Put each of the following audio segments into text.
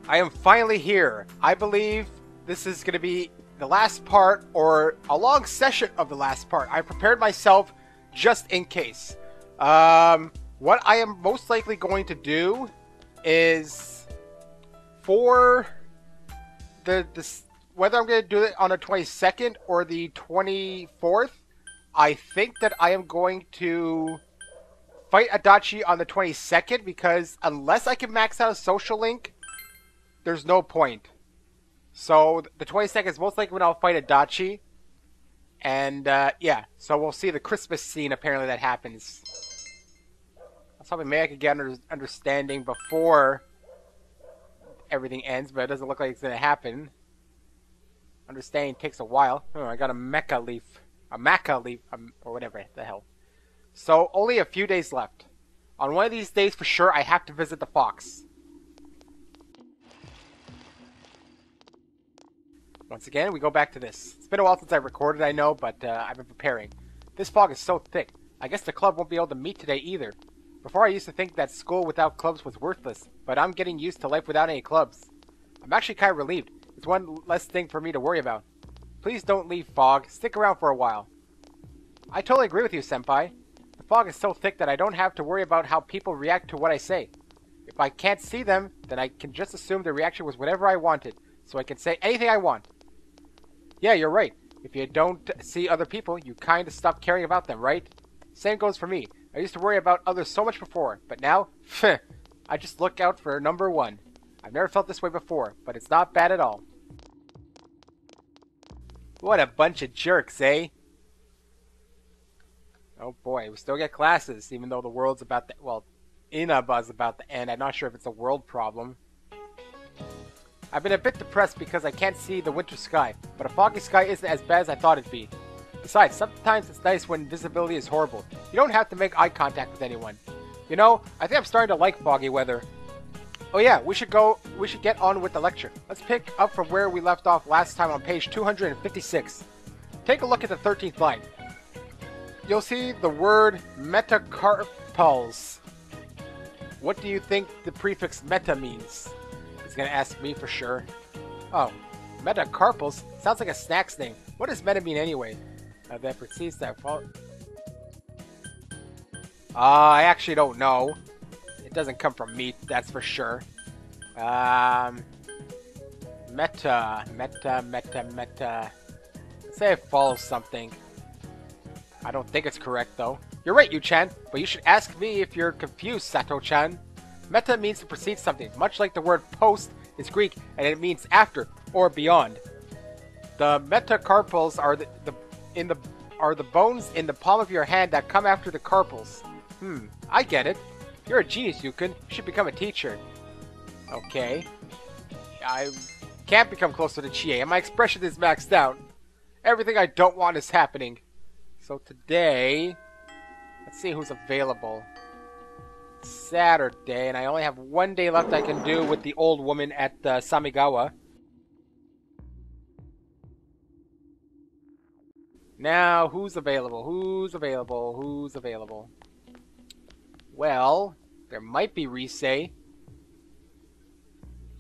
I am finally here. I believe this is going to be the last part or a long session of the last part. I prepared myself just in case. What I am most likely going to do is for whether I'm going to do it on the 22nd or the 24th, I think that I am going to fight Adachi on the 22nd because unless I can max out a social link, there's no point. So the 22nd is most likely when I'll fight Adachi. And yeah, so we'll see the Christmas scene apparently that happens. That's something maybe I could get an understanding before everything ends, but it doesn't look like it's going to happen. Understanding takes a while. Oh, I got a mecha leaf. A maca leaf, or whatever the hell. So, only a few days left. On one of these days, for sure, I have to visit the fox. Once again, we go back to this. It's been a while since I recorded, I know, but I've been preparing. This fog is so thick. I guess the club won't be able to meet today either. Before I used to think that school without clubs was worthless, but I'm getting used to life without any clubs. I'm actually kind of relieved. It's one less thing for me to worry about. Please don't leave, Fog. Stick around for a while. I totally agree with you, Senpai. The fog is so thick that I don't have to worry about how people react to what I say. If I can't see them, then I can just assume the reaction was whatever I wanted, so I can say anything I want. Yeah, you're right. If you don't see other people, you kind of stop caring about them, right? Same goes for me. I used to worry about others so much before, but now, I just look out for number one. I've never felt this way before, but it's not bad at all. What a bunch of jerks, eh? Oh boy, we still get classes, even though the world's about to, well, Inaba's about to end. I'm not sure if it's a world problem. I've been a bit depressed because I can't see the winter sky, but a foggy sky isn't as bad as I thought it'd be. Besides, sometimes it's nice when visibility is horrible. You don't have to make eye contact with anyone. You know, I think I'm starting to like foggy weather. Oh yeah, we should get on with the lecture. Let's pick up from where we left off last time on page 256. Take a look at the 13th line. You'll see the word metacarpals. What do you think the prefix meta means? He's gonna ask me for sure. Oh, metacarpals? Sounds like a snack's name. What does meta mean anyway? That precedes that fault. I actually don't know. It doesn't come from meat, that's for sure. Meta. Let's say it follows something. I don't think it's correct, though. You're right, Yu-chan, but you should ask me if you're confused, Sato-chan. Meta means to precede something, much like the word post is Greek, and it means after or beyond. The metacarpals are the bones in the palm of your hand that come after the carpals. I get it. You're a genius, Yukon. You should become a teacher. Okay. I can't become closer to Chie, and my expression is maxed out. Everything I don't want is happening. So today, let's see who's available. Saturday, and I only have one day left I can do with the old woman at Samigawa. Now, who's available? Who's available? Who's available? Well, there might be Risei.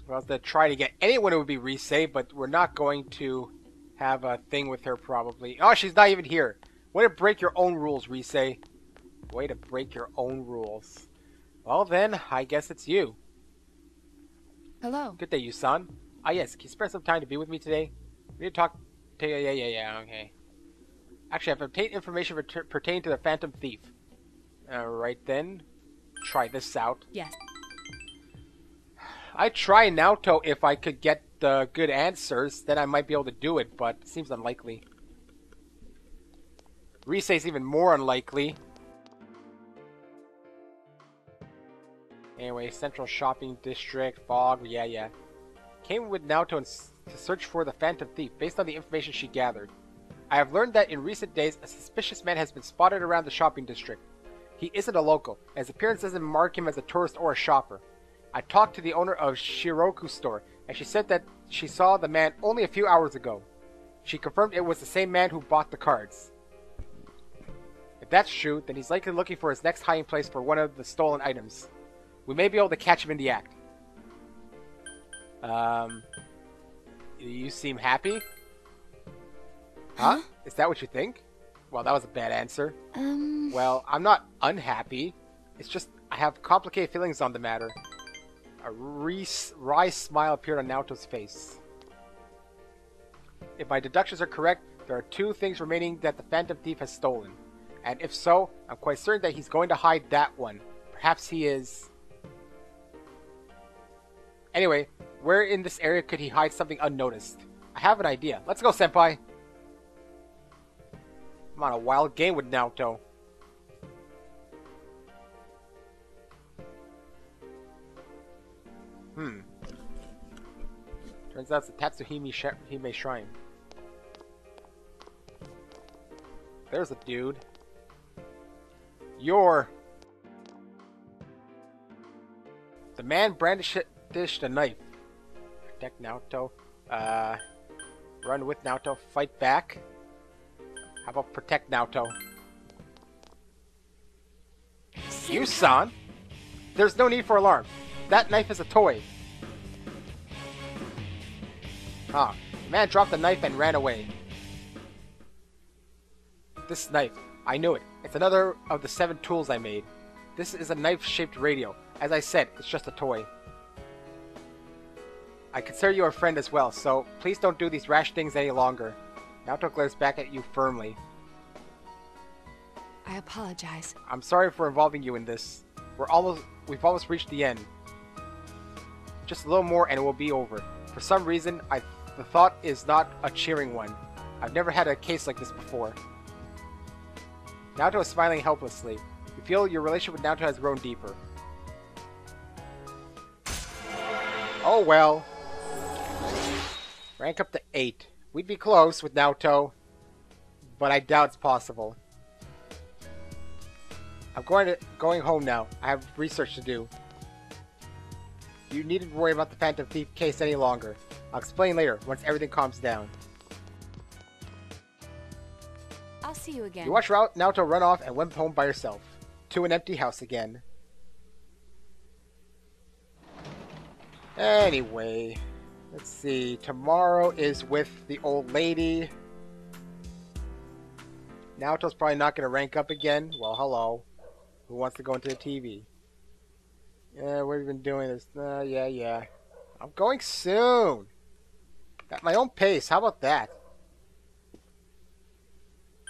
I was going to try to get anyone who would be Risei, but we're not going to have a thing with her probably. Oh, she's not even here. Way to break your own rules, Risei. Way to break your own rules. Well then, I guess it's you. Hello. Good day, Yusan. Ah yes, can you spare some time to be with me today? We need to talk to yeah, okay. Actually, I've obtained information pertaining to the Phantom Thief. Alright then. Try this out. Yes. I'd try Naoto if I could get the good answers, then I might be able to do it, but it seems unlikely. Risei's even more unlikely. Anyway, Central Shopping District, Fog, yeah. Came with Naoto to search for the Phantom Thief, based on the information she gathered. I have learned that in recent days, a suspicious man has been spotted around the shopping district. He isn't a local, and his appearance doesn't mark him as a tourist or a shopper. I talked to the owner of Shiroku's store, and she said that she saw the man only a few hours ago. She confirmed it was the same man who bought the cards. If that's true, then he's likely looking for his next hiding place for one of the stolen items. We may be able to catch him in the act. Um, you seem happy? Huh? Is that what you think? Well, that was a bad answer. Well, I'm not unhappy. It's just I have complicated feelings on the matter. A wry smile appeared on Naoto's face. If my deductions are correct, there are 2 things remaining that the Phantom Thief has stolen. And if so, I'm quite certain that he's going to hide that one. Perhaps he is... Anyway, where in this area could he hide something unnoticed? I have an idea. Let's go, Senpai! I'm on a wild game with Naoto. Turns out it's the Tatsuhime Shrine. There's a dude. You're... The man brandished a knife. Protect Naoto. Run with Naoto. Fight back. How about protect Naoto? You, son! There's no need for alarm. That knife is a toy. Ah, the man dropped the knife and ran away. This knife. I knew it. It's another of the 7 tools I made. This is a knife-shaped radio. As I said, it's just a toy. I consider you a friend as well, so please don't do these rash things any longer. Naoto glares back at you firmly. I apologize. I'm sorry for involving you in this. We've almost reached the end. Just a little more and it will be over. For some reason, the thought is not a cheering one. I've never had a case like this before. Naoto is smiling helplessly. You feel your relationship with Naoto has grown deeper. Oh well. Rank up to 8. We'd be close with Naoto, but I doubt it's possible. I'm going home now. I have research to do. You needn't worry about the Phantom Thief case any longer. I'll explain later, once everything calms down. I'll see you again. You watched Naoto run off and went home by herself. To an empty house again. Anyway, let's see. Tomorrow is with the old lady. Naoto's probably not going to rank up again. Well, hello. Who wants to go into the TV? Yeah, what have you been doing? This? Yeah. I'm going soon. At my own pace. How about that?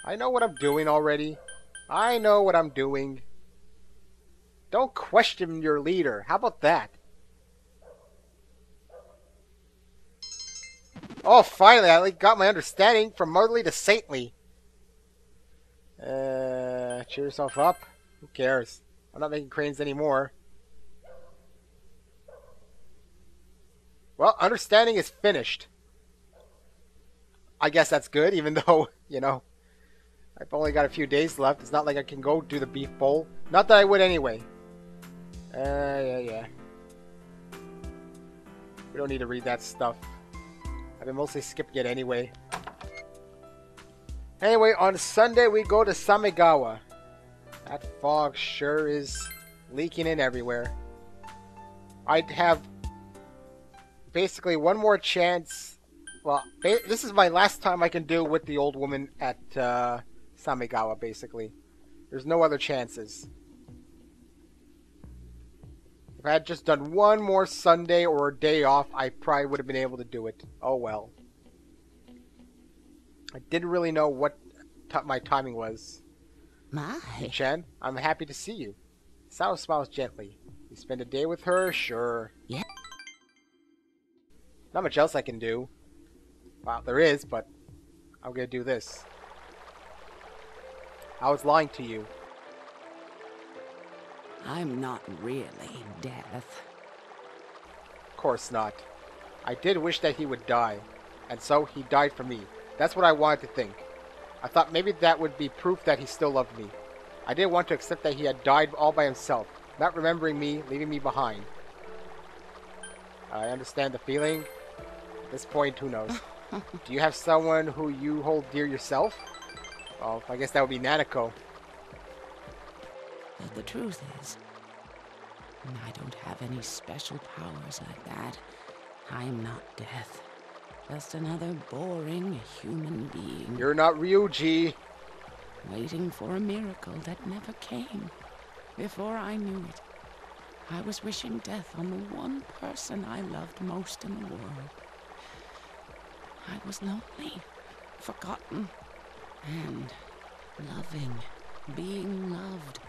I know what I'm doing already. I know what I'm doing. Don't question your leader. How about that? Oh, finally, I got my understanding from motherly to saintly. Cheer yourself up. Who cares? I'm not making cranes anymore. Well, understanding is finished. I guess that's good, even though, you know, I've only got a few days left. It's not like I can go do the beef bowl. Not that I would anyway. Yeah. We don't need to read that stuff. I've been mostly skipping it anyway. Anyway, on Sunday we go to Samegawa. That fog sure is leaking in everywhere. I'd have basically one more chance. Well, this is my last time I can do with the old woman at Samegawa, basically. There's no other chances. If I had just done one more Sunday or a day off, I probably would have been able to do it. Oh well. I didn't really know what my timing was. My. Chen, I'm happy to see you. Sao smiles gently. You spend a day with her? Sure. Yeah. Not much else I can do. Well, there is, but I'm gonna do this. I was lying to you. I'm not really death. Of course not. I did wish that he would die, and so he died for me. That's what I wanted to think. I thought maybe that would be proof that he still loved me. I didn't want to accept that he had died all by himself, not remembering me, leaving me behind. I understand the feeling. At this point, who knows? Do you have someone who you hold dear yourself? Well, I guess that would be Nanako. But the truth is, I don't have any special powers like that. I'm not death. Just another boring human being. You're not Ryuji. Waiting for a miracle that never came. Before I knew it, I was wishing death on the one person I loved most in the world. I was lonely, forgotten, and loving, being loved.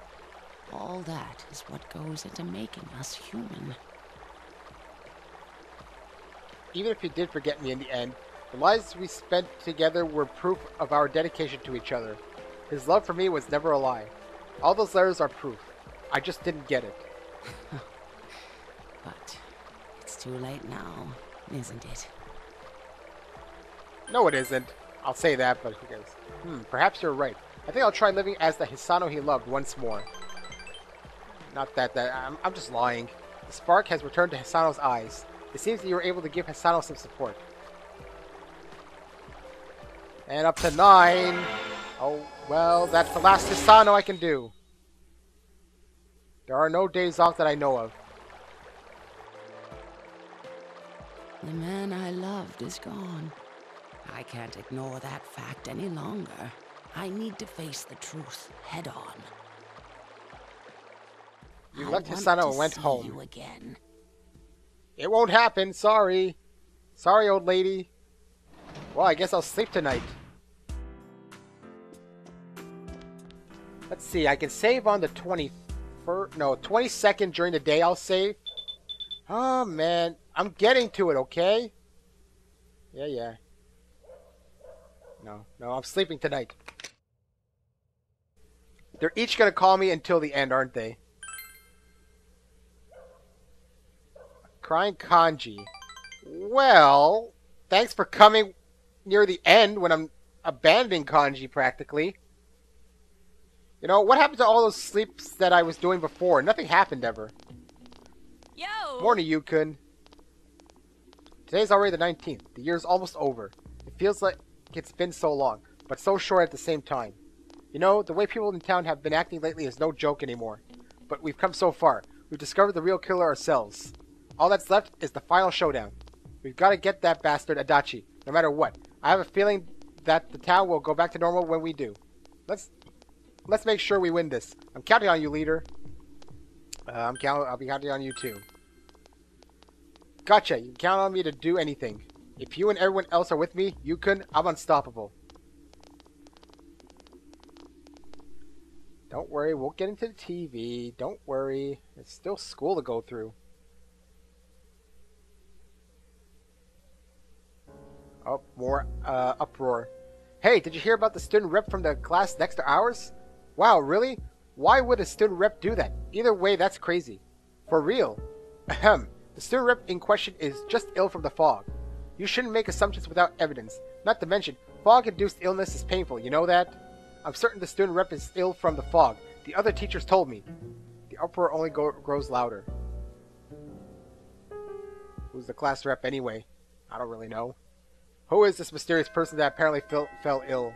All that is what goes into making us human. Even if you did forget me in the end, the lives we spent together were proof of our dedication to each other. His love for me was never a lie. All those letters are proof. I just didn't get it. But it's too late now, isn't it? No, it isn't. I'll say that, but who cares? Perhaps you're right. I think I'll try living as the Hanano he loved once more. Not that I'm just lying. The spark has returned to Hisano's eyes. It seems that you were able to give Hisano some support. And up to 9. Oh, well, that's the last Hisano I can do. There are no days off that I know of. The man I loved is gone. I can't ignore that fact any longer. I need to face the truth head on. You left Hisano and went see home. You again. It won't happen, sorry. Sorry, old lady. Well, I guess I'll sleep tonight. Let's see, I can save on the 22nd during the day I'll save. Oh, man. I'm getting to it, okay? Yeah. No, I'm sleeping tonight. They're each gonna call me until the end, aren't they? Crying kanji. Well, thanks for coming near the end when I'm abandoning kanji practically. You know, what happened to all those sleeps that I was doing before? Nothing happened ever. Yo! Morning, Yukun. Today's already the 19th. The year's almost over. It feels like it's been so long, but so short at the same time. You know, the way people in town have been acting lately is no joke anymore. But we've come so far. We've discovered the real killer ourselves. All that's left is the final showdown. We've got to get that bastard Adachi, no matter what. I have a feeling that the town will go back to normal when we do. Let's make sure we win this. I'm counting on you, leader. I'll be counting on you too. Gotcha. You can count on me to do anything. If you and everyone else are with me, Yukun, I'm unstoppable. Don't worry, we'll get into the TV. Don't worry. It's still school to go through. Oh, more uproar. Hey, did you hear about the student rep from the class next to ours? Wow, really? Why would a student rep do that? Either way, that's crazy. For real. Ahem. The student rep in question is just ill from the fog. You shouldn't make assumptions without evidence. Not to mention, fog-induced illness is painful, you know that? I'm certain the student rep is ill from the fog. The other teachers told me. The uproar only grows louder. Who's the class rep anyway? I don't really know. Who is this mysterious person that apparently fell ill?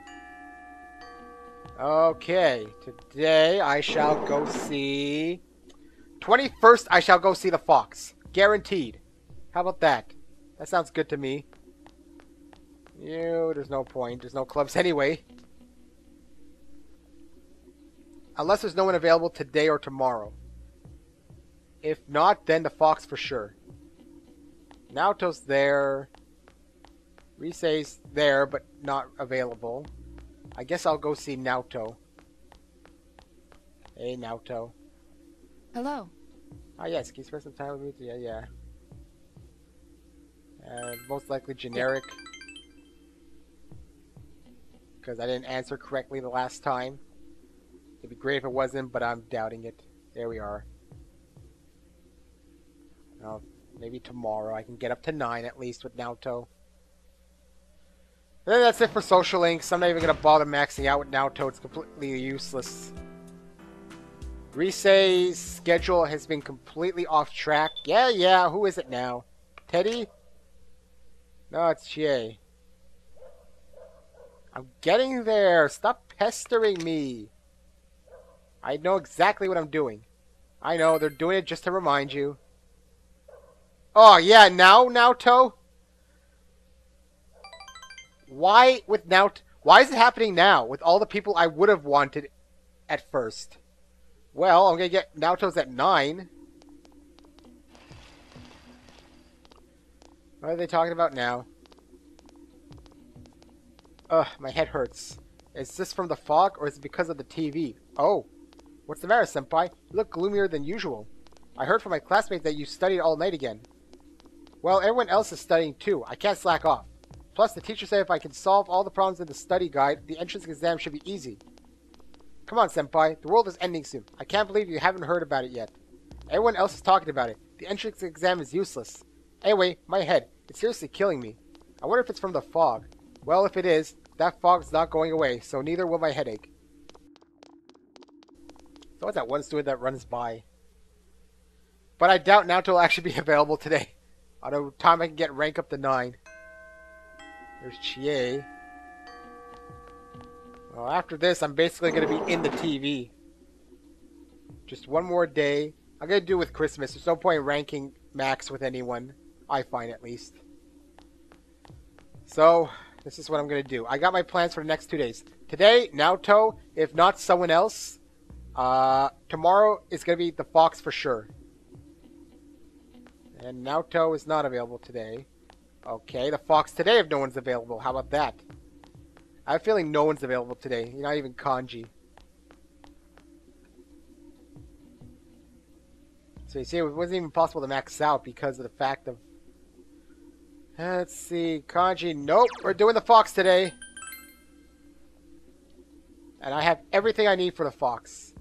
Okay, today I shall go see... 21st, I shall go see the Fox. Guaranteed. How about that? That sounds good to me. There's no point. There's no clubs anyway. Unless there's no one available today or tomorrow. If not, then the Fox for sure. Naoto's there. Risei's there, but not available. I guess I'll go see Naoto. Hey, Naoto. Hello. Ah, yes. Can you spend some time with me? Yeah. Most likely generic. Because I didn't answer correctly the last time. It'd be great if it wasn't, but I'm doubting it. There we are. Maybe tomorrow I can get up to 9 at least with Naoto. And then that's it for social links. I'm not even going to bother maxing out with Naoto. It's completely useless. Risei's schedule has been completely off track. Yeah. Who is it now? Teddy? No, it's Chie. I'm getting there. Stop pestering me. I know exactly what I'm doing. I know, they're doing it just to remind you. Oh, yeah, now, Naoto? Why with Naoto? Why is it happening now with all the people I would have wanted at first? Well, I'm going to get Naoto's at 9. What are they talking about now? Ugh, my head hurts. Is this from the fog, or is it because of the TV? Oh, what's the matter, senpai? You look gloomier than usual. I heard from my classmates that you studied all night again. Well, everyone else is studying too. I can't slack off. Plus, the teacher said if I can solve all the problems in the study guide, the entrance exam should be easy. Come on, senpai. The world is ending soon. I can't believe you haven't heard about it yet. Everyone else is talking about it. The entrance exam is useless. Anyway, my head. It's seriously killing me. I wonder if it's from the fog. Well, if it is, that fog's not going away, so neither will my headache. So what's that one student that runs by? But I doubt Naoto will actually be available today. Although time I can get rank up to 9. There's Chie. Well, after this, I'm basically going to be in the TV. Just one more day. I'm going to do with Christmas. There's no point ranking max with anyone. I find, at least. So, this is what I'm going to do. I got my plans for the next 2 days. Today, Naoto. If not someone else. Tomorrow is going to be the Fox for sure. And Naoto is not available today. Okay, the Fox today if no one's available. How about that? I have a feeling no one's available today. Not even Kanji. So you see, it wasn't even possible to max out because of the fact of... Let's see, Kanji. Nope, we're doing the Fox today. And I have everything I need for the Fox.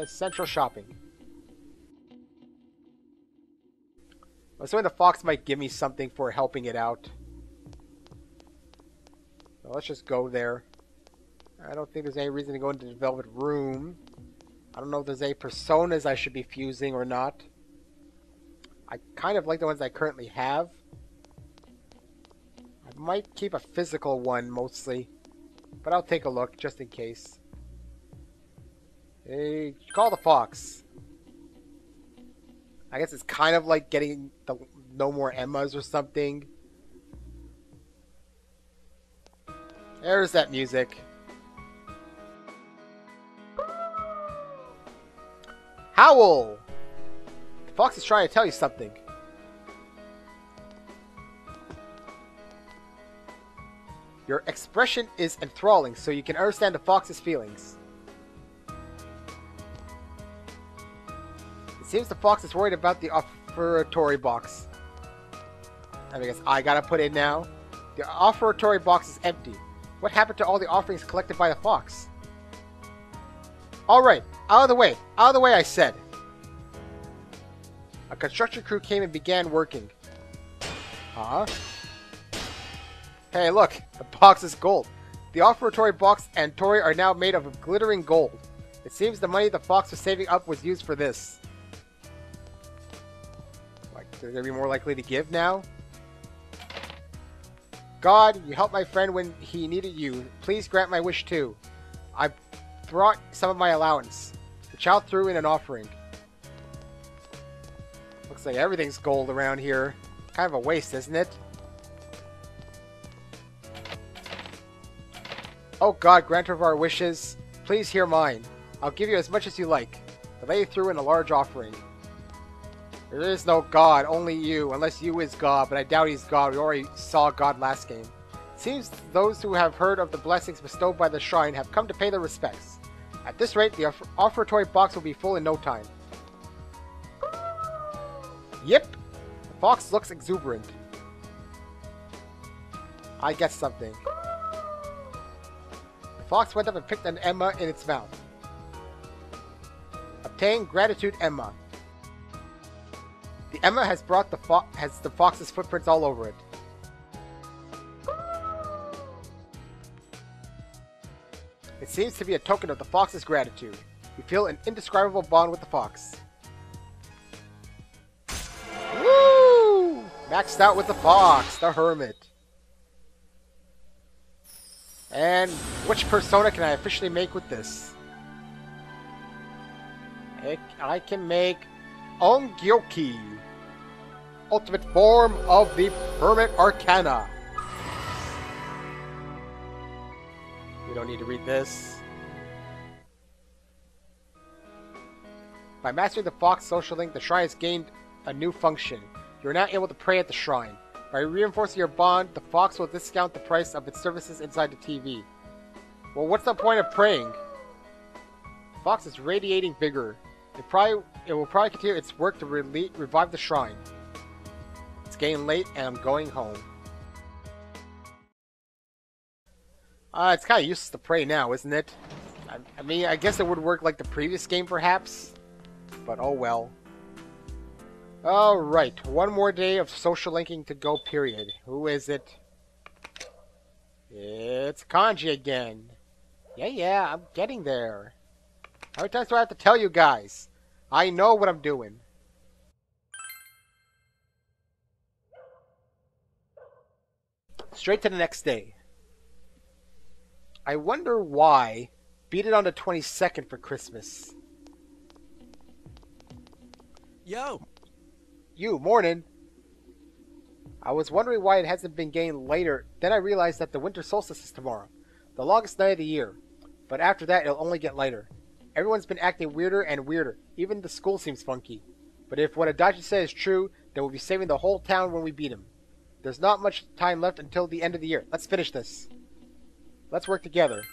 Central shopping. I'm assuming the Fox might give me something for helping it out. So let's just go there. I don't think there's any reason to go into the Velvet Room. I don't know if there's any personas I should be fusing or not. I kind of like the ones I currently have. I might keep a physical one mostly. But I'll take a look just in case. Hey, call the Fox. I guess it's kind of like getting the no more Emmas or something. There's that music. Howl! The Fox is trying to tell you something. Your expression is enthralling, so you can understand the Fox's feelings. It seems the Fox is worried about the offertory box. I guess I gotta put in now. The offertory box is empty. What happened to all the offerings collected by the Fox? Alright, out of the way. Out of the way, I said. A construction crew came and began working. Huh? Hey, look. The box is gold. The offertory box and Tori are now made of glittering gold. It seems the money the Fox was saving up was used for this. Like, they're gonna be more likely to give now? God, you helped my friend when he needed you. Please grant my wish too. I brought some of my allowance. The child threw in an offering. Looks like everything's gold around here. Kind of a waste, isn't it? Oh God, granter of our wishes, please hear mine. I'll give you as much as you like. The lady threw in a large offering. There is no God, only you, unless you is God, but I doubt he's God. We already saw God last game. Seems those who have heard of the blessings bestowed by the shrine have come to pay their respects. At this rate, the offertory box will be full in no time. Yep, the Fox looks exuberant. I get something. The Fox went up and picked an Emma in its mouth. Obtain gratitude Emma. The Emma has brought the Fox's footprints all over it. It seems to be a token of the Fox's gratitude. You feel an indescribable bond with the Fox. Woo! Maxed out with the Fox, the Hermit. And which persona can I officially make with this? I can make Ongyoki, ultimate form of the Permanent Arcana. We don't need to read this. By mastering the Fox social link, the shrine has gained a new function. You are now able to pray at the shrine. By reinforcing your bond, the Fox will discount the price of its services inside the TV. Well, what's the point of praying? Fox is radiating vigor. It will probably continue its work to revive the shrine. It's getting late and I'm going home. It's kind of useless to pray now, isn't it? I mean, I guess it would work like the previous game, perhaps. But oh well. Alright, one more day of social linking to go, period. Who is it? It's Kanji again. Yeah, I'm getting there. How many times do I have to tell you guys? I know what I'm doing. Straight to the next day. I wonder why beat it on the 22nd for Christmas. Yo! You, morning. I was wondering why it hasn't been getting later. Then I realized that the winter solstice is tomorrow. The longest night of the year. But after that, it'll only get lighter. Everyone's been acting weirder and weirder. Even the school seems funky. But if what Adachi said is true, then we'll be saving the whole town when we beat him. There's not much time left until the end of the year. Let's finish this. Let's work together.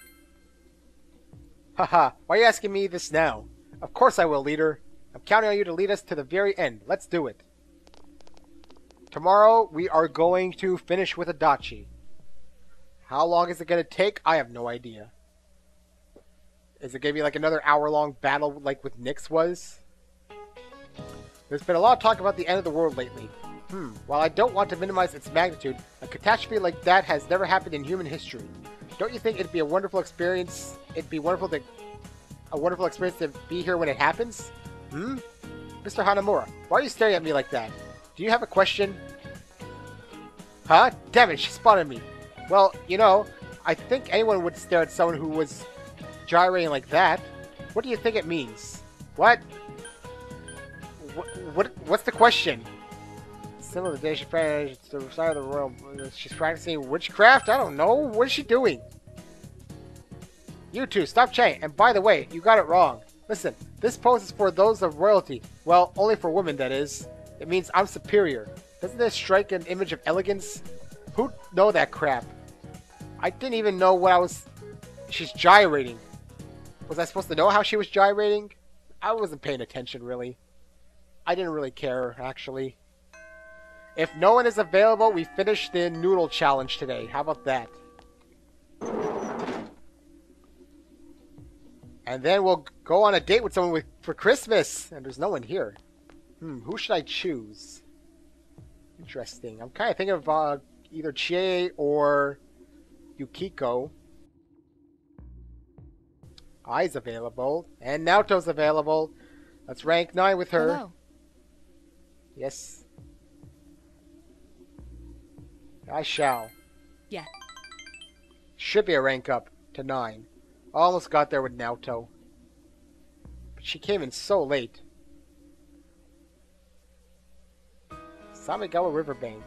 Haha, why are you asking me this now? Of course I will, leader. I'm counting on you to lead us to the very end. Let's do it. Tomorrow, we are going to finish with Adachi. How long is it going to take? I have no idea. Is it going to be like another hour-long battle like with Nyx was? There's been a lot of talk about the end of the world lately. While I don't want to minimize its magnitude, a catastrophe like that has never happened in human history. Don't you think it'd be a wonderful experience? It'd be a wonderful experience to be here when it happens? Mr. Hanamura, why are you staring at me like that? Do you have a question? Huh? Damn it, she spotted me. Well, you know, I think anyone would stare at someone who was gyrating like that. What do you think it means? What? What's the question? Similar to the day she practiced the side of the royal. She's practicing witchcraft? I don't know. What is she doing? You two, stop chatting. And by the way, you got it wrong. Listen, this pose is for those of royalty. Well, only for women, that is. It means I'm superior. Doesn't this strike an image of elegance? Who'd know that crap? I didn't even know what I was... She's gyrating. Was I supposed to know how she was gyrating? I wasn't paying attention, really. I didn't really care, actually. If no one is available, we finish the noodle challenge today. How about that? And then we'll go on a date with someone for Christmas. And there's no one here. Who should I choose? Interesting. I'm kind of thinking of either Chie or Yukiko. Ai's available. And Naoto's available. Let's rank 9 with her. Hello. Yes. I shall. Yeah. Should be a rank up to 9. Almost got there with Naoto. But she came in so late. Samigawa Riverbank.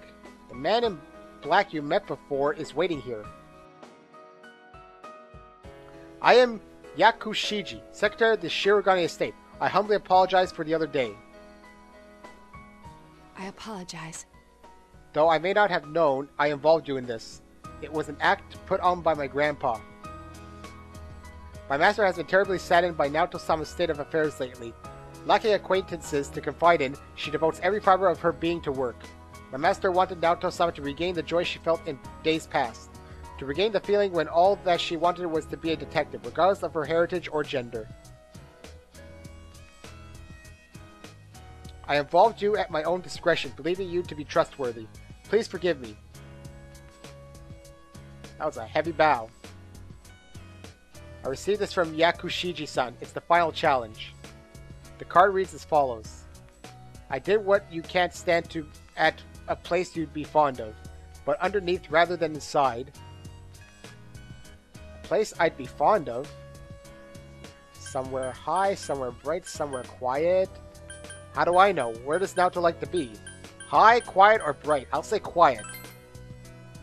The man in black you met before is waiting here. I am Yakushiji, Secretary of the Shirogane Estate. I humbly apologize for the other day. I apologize. Though I may not have known I involved you in this. It was an act put on by my grandpa. My master has been terribly saddened by Naoto-sama's state of affairs lately. Lacking acquaintances to confide in, she devotes every fiber of her being to work. My master wanted Naoto-sama to regain the joy she felt in days past. To regain the feeling when all that she wanted was to be a detective, regardless of her heritage or gender. I involved you at my own discretion, believing you to be trustworthy. Please forgive me. That was a heavy bow. I received this from Yakushiji-san. It's the final challenge. The card reads as follows. I did what you can't stand to at a place you'd be fond of, but underneath rather than inside. A place I'd be fond of. Somewhere high, somewhere bright, somewhere quiet. How do I know? Where does Naoto like to be? High, quiet, or bright? I'll say quiet.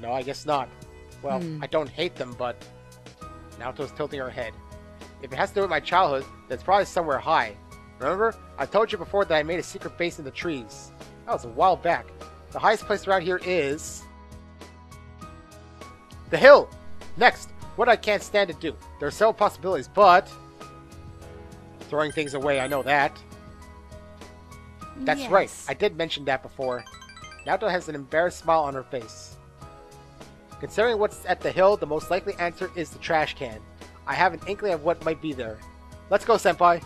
No, I guess not. Well, I don't hate them, but... Naoto's tilting her head. If it has to do with my childhood, then it's probably somewhere high. Remember? I told you before that I made a secret base in the trees. That was a while back. The highest place around here is... the hill! Next, what I can't stand to do. There are several possibilities, but... throwing things away, I know that. That's Yes. right, I did mention that before. Naoto has an embarrassed smile on her face. Considering what's at the hill, the most likely answer is the trash can. I have an inkling of what might be there. Let's go, senpai!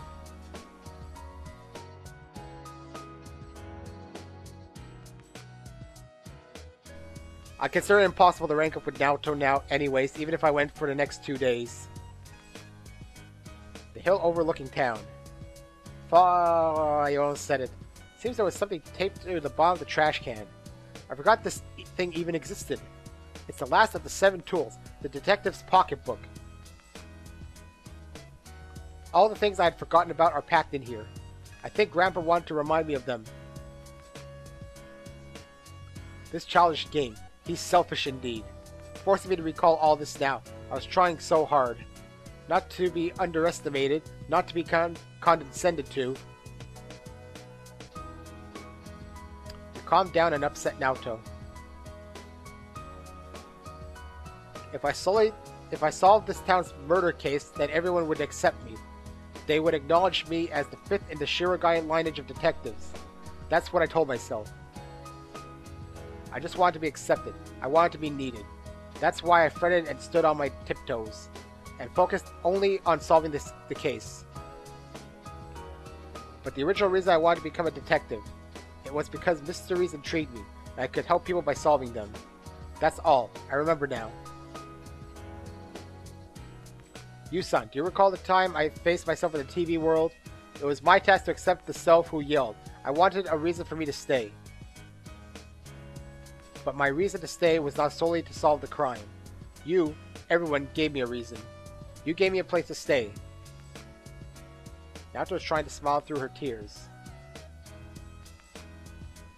I consider it impossible to rank up with Naoto now anyways, even if I went for the next 2 days. The hill overlooking town. I almost said it. Seems there was something taped to the bottom of the trash can. I forgot this thing even existed. It's the last of the 7 tools, the detective's pocketbook. All the things I had forgotten about are packed in here. I think Grandpa wanted to remind me of them. This childish game. He's selfish indeed. Forcing me to recall all this now. I was trying so hard. Not to be underestimated, not to be condescended to. Calm down and upset Naoto. If I solved this town's murder case, then everyone would accept me. They would acknowledge me as the 5th in the Shiragai lineage of detectives. That's what I told myself. I just wanted to be accepted. I wanted to be needed. That's why I fretted and stood on my tiptoes, and focused only on solving the case. But the original reason I wanted to become a detective, it was because mysteries intrigued me, and I could help people by solving them. That's all. I remember now. Yu-san, do you recall the time I faced myself in the TV world? It was my task to accept the self who yelled. I wanted a reason for me to stay. But my reason to stay was not solely to solve the crime. You, everyone, gave me a reason. You gave me a place to stay. Naoto was trying to smile through her tears.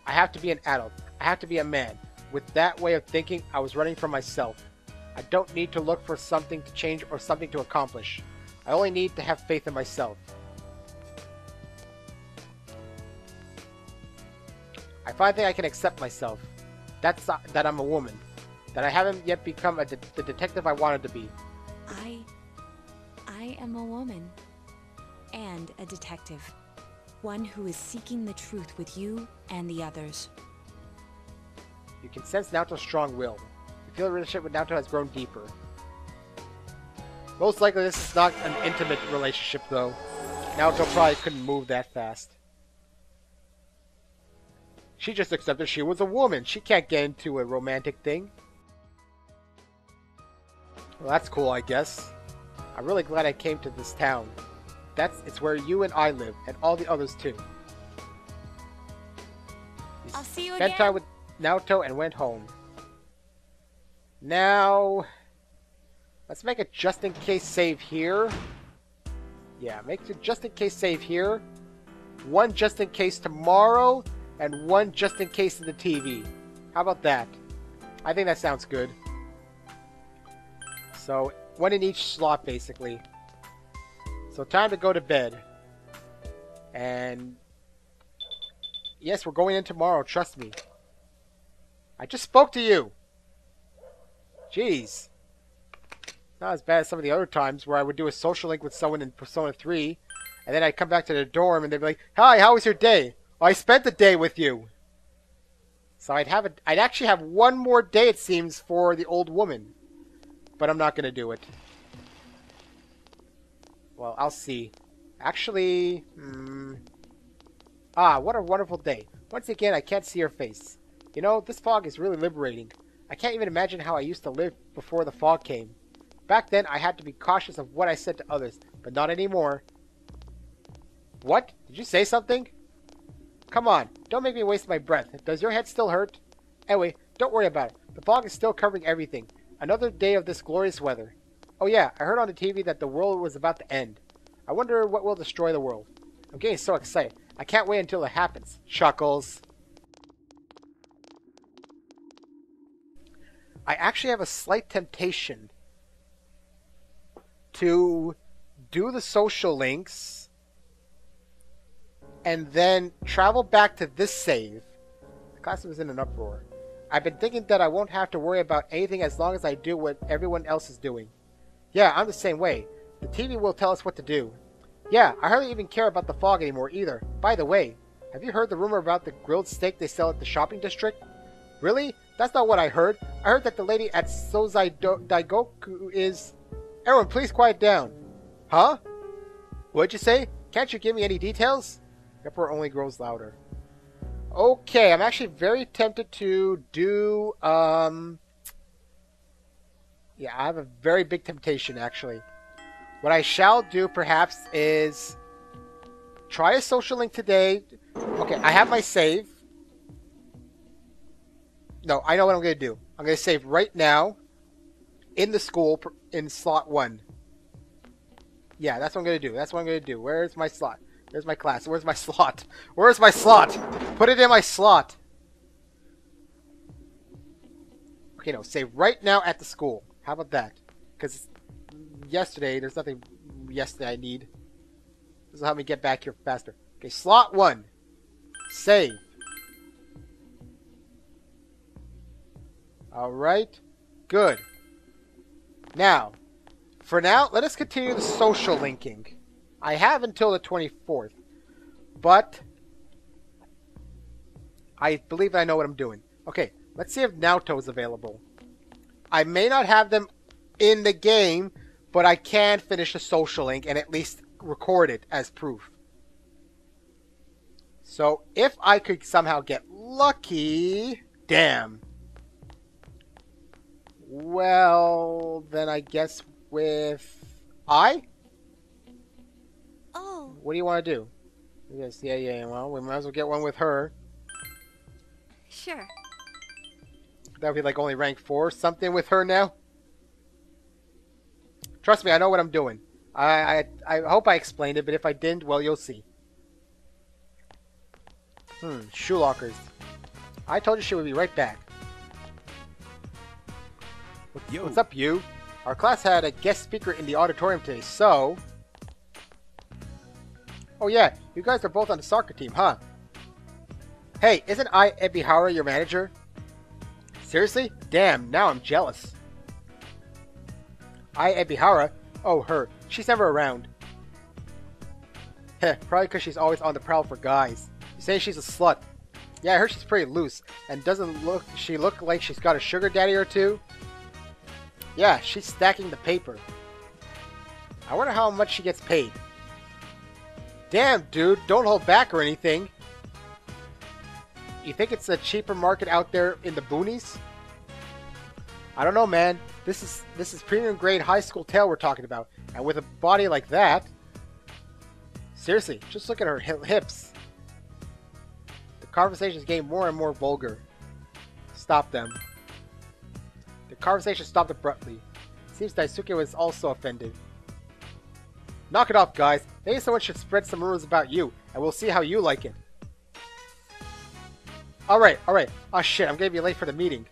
I have to be an adult. I have to be a man. With that way of thinking, I was running from myself. I don't need to look for something to change or something to accomplish. I only need to have faith in myself. I finally think I can accept myself. That's that I'm a woman. That I haven't yet become the detective I wanted to be. I am a woman. And a detective. One who is seeking the truth with you and the others. You can sense Naoto's strong will. You feel the relationship with Naoto has grown deeper. Most likely this is not an intimate relationship though. Naoto probably couldn't move that fast. She just accepted she was a woman. She can't get into a romantic thing. Well, that's cool, I guess. I'm really glad I came to this town. It's where you and I live, and all the others too. I'll see you Spent again. time with Naoto and went home. Now, let's make a just-in-case save here. Yeah, make a just-in-case save here. One just-in-case tomorrow, and one just-in-case in the TV. How about that? I think that sounds good. So, one in each slot, basically. So, time to go to bed. And... yes, we're going in tomorrow, trust me. I just spoke to you! Jeez. Not as bad as some of the other times where I would do a social link with someone in Persona 3, and then I'd come back to the dorm and they'd be like, "Hi, how was your day?" "Oh, I spent the day with you." So I'd actually have one more day, it seems, for the old woman. But I'm not going to do it. Well, I'll see. Actually, what a wonderful day. Once again, I can't see her face. You know, this fog is really liberating. I can't even imagine how I used to live before the fog came. Back then, I had to be cautious of what I said to others, but not anymore. What? Did you say something? Come on, don't make me waste my breath. Does your head still hurt? Anyway, don't worry about it. The fog is still covering everything. Another day of this glorious weather. Oh yeah, I heard on the TV that the world was about to end. I wonder what will destroy the world. I'm getting so excited. I can't wait until it happens. Chuckles. I actually have a slight temptation to do the social links and then travel back to this save. The class was in an uproar. I've been thinking that I won't have to worry about anything as long as I do what everyone else is doing. Yeah, I'm the same way. The TV will tell us what to do. Yeah, I hardly even care about the fog anymore either. By the way, have you heard the rumor about the grilled steak they sell at the shopping district? Really? That's not what I heard. I heard that the lady at Sozai Daigoku is... Everyone, please quiet down. Huh? What'd you say? Can't you give me any details? The uproar only grows louder. Okay, I'm actually very tempted to do, yeah, I have a very big temptation, actually. What I shall do, perhaps, is try a social link today. Okay, I have my save. No, I know what I'm going to do. I'm going to save right now in the school in slot 1. Yeah, that's what I'm going to do. That's what I'm going to do. Where's my slot? Where's my class? Where's my slot? Where's my slot? Put it in my slot. Okay, no. Save right now at the school. How about that? Because yesterday, there's nothing yesterday I need. This will help me get back here faster. Okay, slot 1. Save. Alright. Good. Now, for now, let us continue the social linking. I have until the 24th, but I believe I know what I'm doing. Okay, let's see if Naoto is available. I may not have them in the game, but I can finish the social link and at least record it as proof. So if I could somehow get lucky... Damn. Well, then I guess with... Oh. What do you want to do? Yes, yeah. Well, we might as well get one with her. Sure. That would be like only rank 4 something with her now. Trust me, I know what I'm doing. I hope I explained it, but if I didn't, well, you'll see. Shoe lockers. I told you she would be right back. What's up, you? Our class had a guest speaker in the auditorium today, so... Oh yeah, you guys are both on the soccer team, huh? Hey, isn't I Ebihara your manager? Seriously? Damn, now I'm jealous. I Ebihara? Oh, her. She's never around. Heh, probably because she's always on the prowl for guys. You say she's a slut. Yeah, I heard she's pretty loose. And doesn't she look like she's got a sugar daddy or two? Yeah, she's stacking the paper. I wonder how much she gets paid. Damn, dude, don't hold back or anything. You think it's a cheaper market out there in the boonies? I don't know, man. This is premium grade high school tale we're talking about. And with a body like that... Seriously, just look at her hips. The conversation is getting more and more vulgar. Stop them. The conversation stopped abruptly. Seems Daisuke was also offended. Knock it off, guys. Maybe someone should spread some rumors about you, and we'll see how you like it. Alright. Oh shit, I'm gonna be late for the meeting.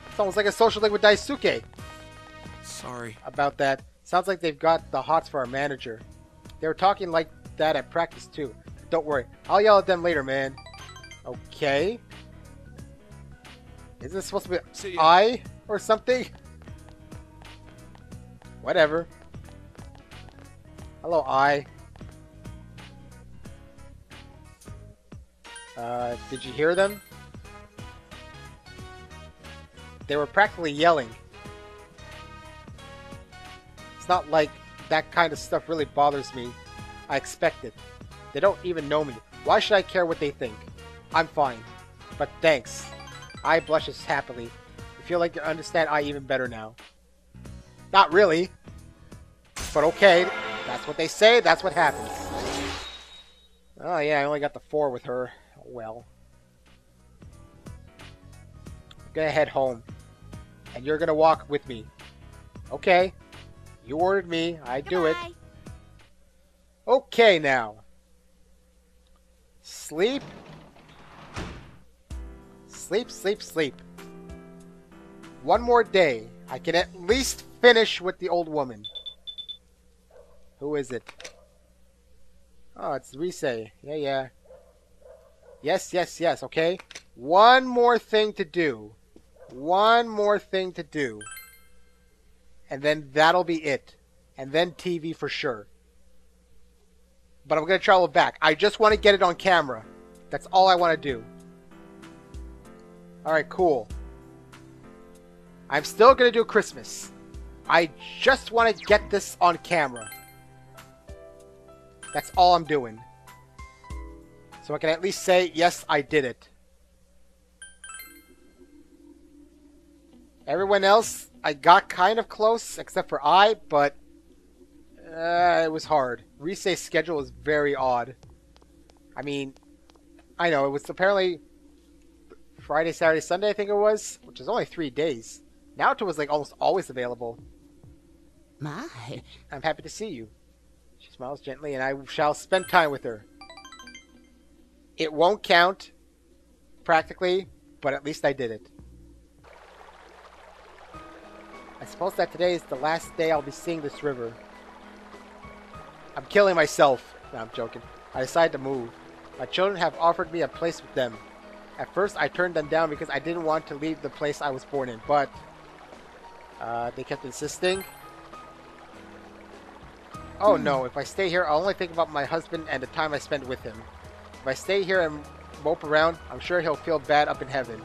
It's almost like a social link with Daisuke. Sorry. About that. Sounds like they've got the hots for our manager. They were talking like that at practice too. Don't worry, I'll yell at them later, man. Okay. Isn't this supposed to be I or something? Whatever. Hello, I. Did you hear them? They were practically yelling. It's not like that kind of stuff really bothers me. I expect it. They don't even know me. Why should I care what they think? I'm fine. But thanks. I blushes happily. I feel like you understand I even better now. Not really. But okay. That's what they say. That's what happens. Oh yeah, I only got the 4 with her. Oh, well. I'm gonna head home. And you're gonna walk with me. Okay. You ordered me. I do it. Okay, now. Sleep. Sleep, sleep, sleep. One more day. I can at least finish with the old woman. Who is it? Oh, it's Rise. Yeah. Yes. Okay. One more thing to do. One more thing to do. And then that'll be it. And then TV for sure. But I'm going to travel back. I just want to get it on camera. That's all I want to do. Alright, cool. I'm still going to do Christmas. I just want to get this on camera. That's all I'm doing. So I can at least say, yes, I did it. Everyone else, I got kind of close, except for but it was hard. Rise's schedule was very odd. I mean, I know, it was apparently Friday, Saturday, Sunday, I think it was, which is only 3 days. Naoto was like almost always available. My. I'm happy to see you. She smiles gently, and I shall spend time with her. It won't count, practically, but at least I did it. I suppose that today is the last day I'll be seeing this river. I'm killing myself. No, I'm joking. I decided to move. My children have offered me a place with them. At first, I turned them down because I didn't want to leave the place I was born in, but they kept insisting. Oh no, if I stay here, I'll only think about my husband and the time I spent with him. If I stay here and mope around, I'm sure he'll feel bad up in heaven.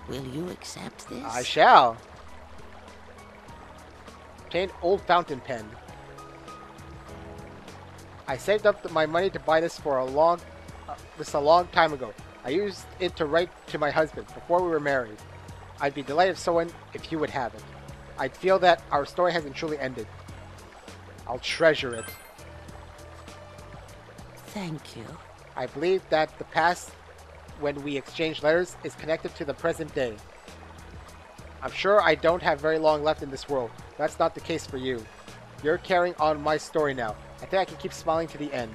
Will you accept this? I shall. Obtain old fountain pen. I saved up my money to buy this for a long time ago. I used it to write to my husband before we were married. I'd be delighted if he would have it. I'd feel that our story hasn't truly ended. I'll treasure it. Thank you. I believe that the past, when we exchange letters, is connected to the present day. I'm sure I don't have very long left in this world. That's not the case for you. You're carrying on my story now. I think I can keep smiling to the end.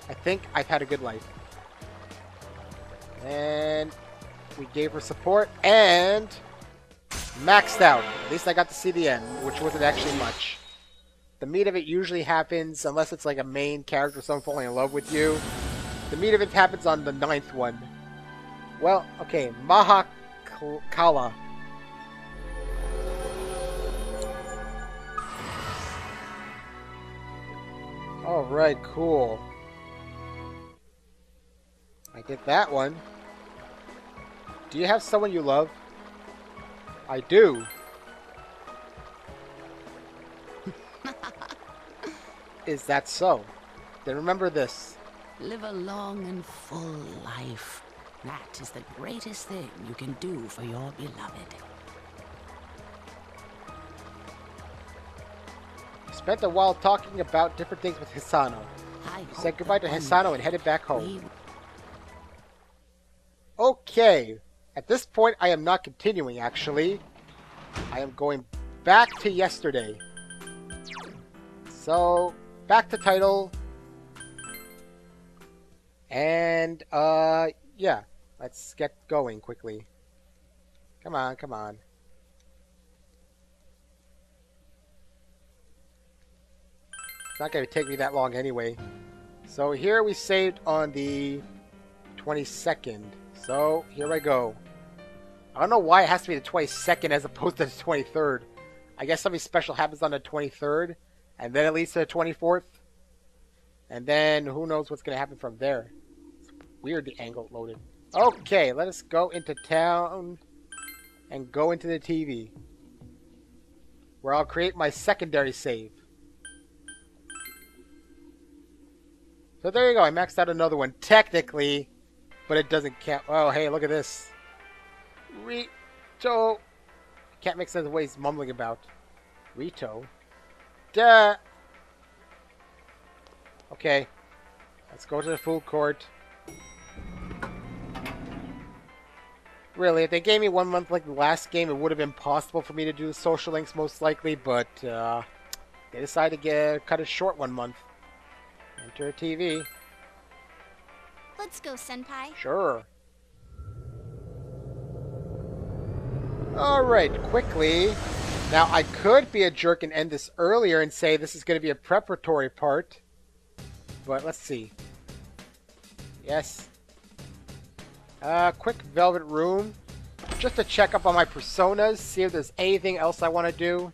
I think I've had a good life. And we gave her support and maxed out. At least I got to see the end, which wasn't actually much. The meat of it usually happens, unless it's like a main character, someone falling in love with you. The meat of it happens on the 9th one. Well, okay, Mahakala. Alright, cool. I did that one. Do you have someone you love? I do. Is that so? Then remember this. Live a long and full life. That is the greatest thing you can do for your beloved. Spent a while talking about different things with Hisano. We said goodbye to Hisano and headed back home. Okay. At this point, I am not continuing, actually. I am going back to yesterday. So, back to title. And, yeah. Let's get going quickly. Come on, come on. It's not going to take me that long anyway. So here we saved on the 22nd. So here I go. I don't know why it has to be the 22nd as opposed to the 23rd. I guess something special happens on the 23rd. And then it leads to the 24th. And then who knows what's going to happen from there. It's weird the angle loaded. Okay, let us go into town. And go into the TV. Where I'll create my secondary save. So there you go, I maxed out another one, technically, but it doesn't count. Oh, hey, look at this. Rito. Can't make sense of what he's mumbling about. Rito? Duh. Okay. Let's go to the food court. Really, if they gave me 1 month like the last game, it would have been possible for me to do the social links most likely, but, They decided to cut it short 1 month. Enter a TV. Let's go, Senpai. Sure. Alright, quickly. Now, I could be a jerk and end this earlier and say this is going to be a preparatory part. But let's see. Yes. Quick velvet room. Just to check up on my personas, see if there's anything else I want to do.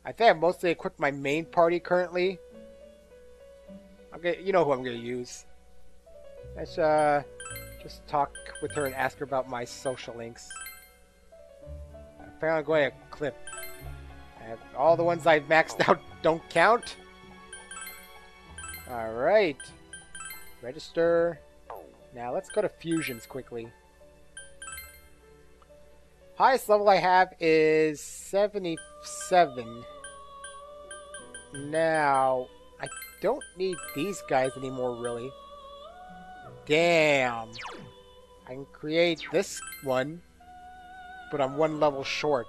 I think I've mostly equipped my main party currently. Okay, you know who I'm going to use. Let's just talk with her and ask her about my social links. Apparently I'm going to clip. All the ones I've maxed out don't count. Alright. Register. Now let's go to fusions quickly. Highest level I have is 77. Now, I don't need these guys anymore, really. Damn. I can create this one, but I'm 1 level short.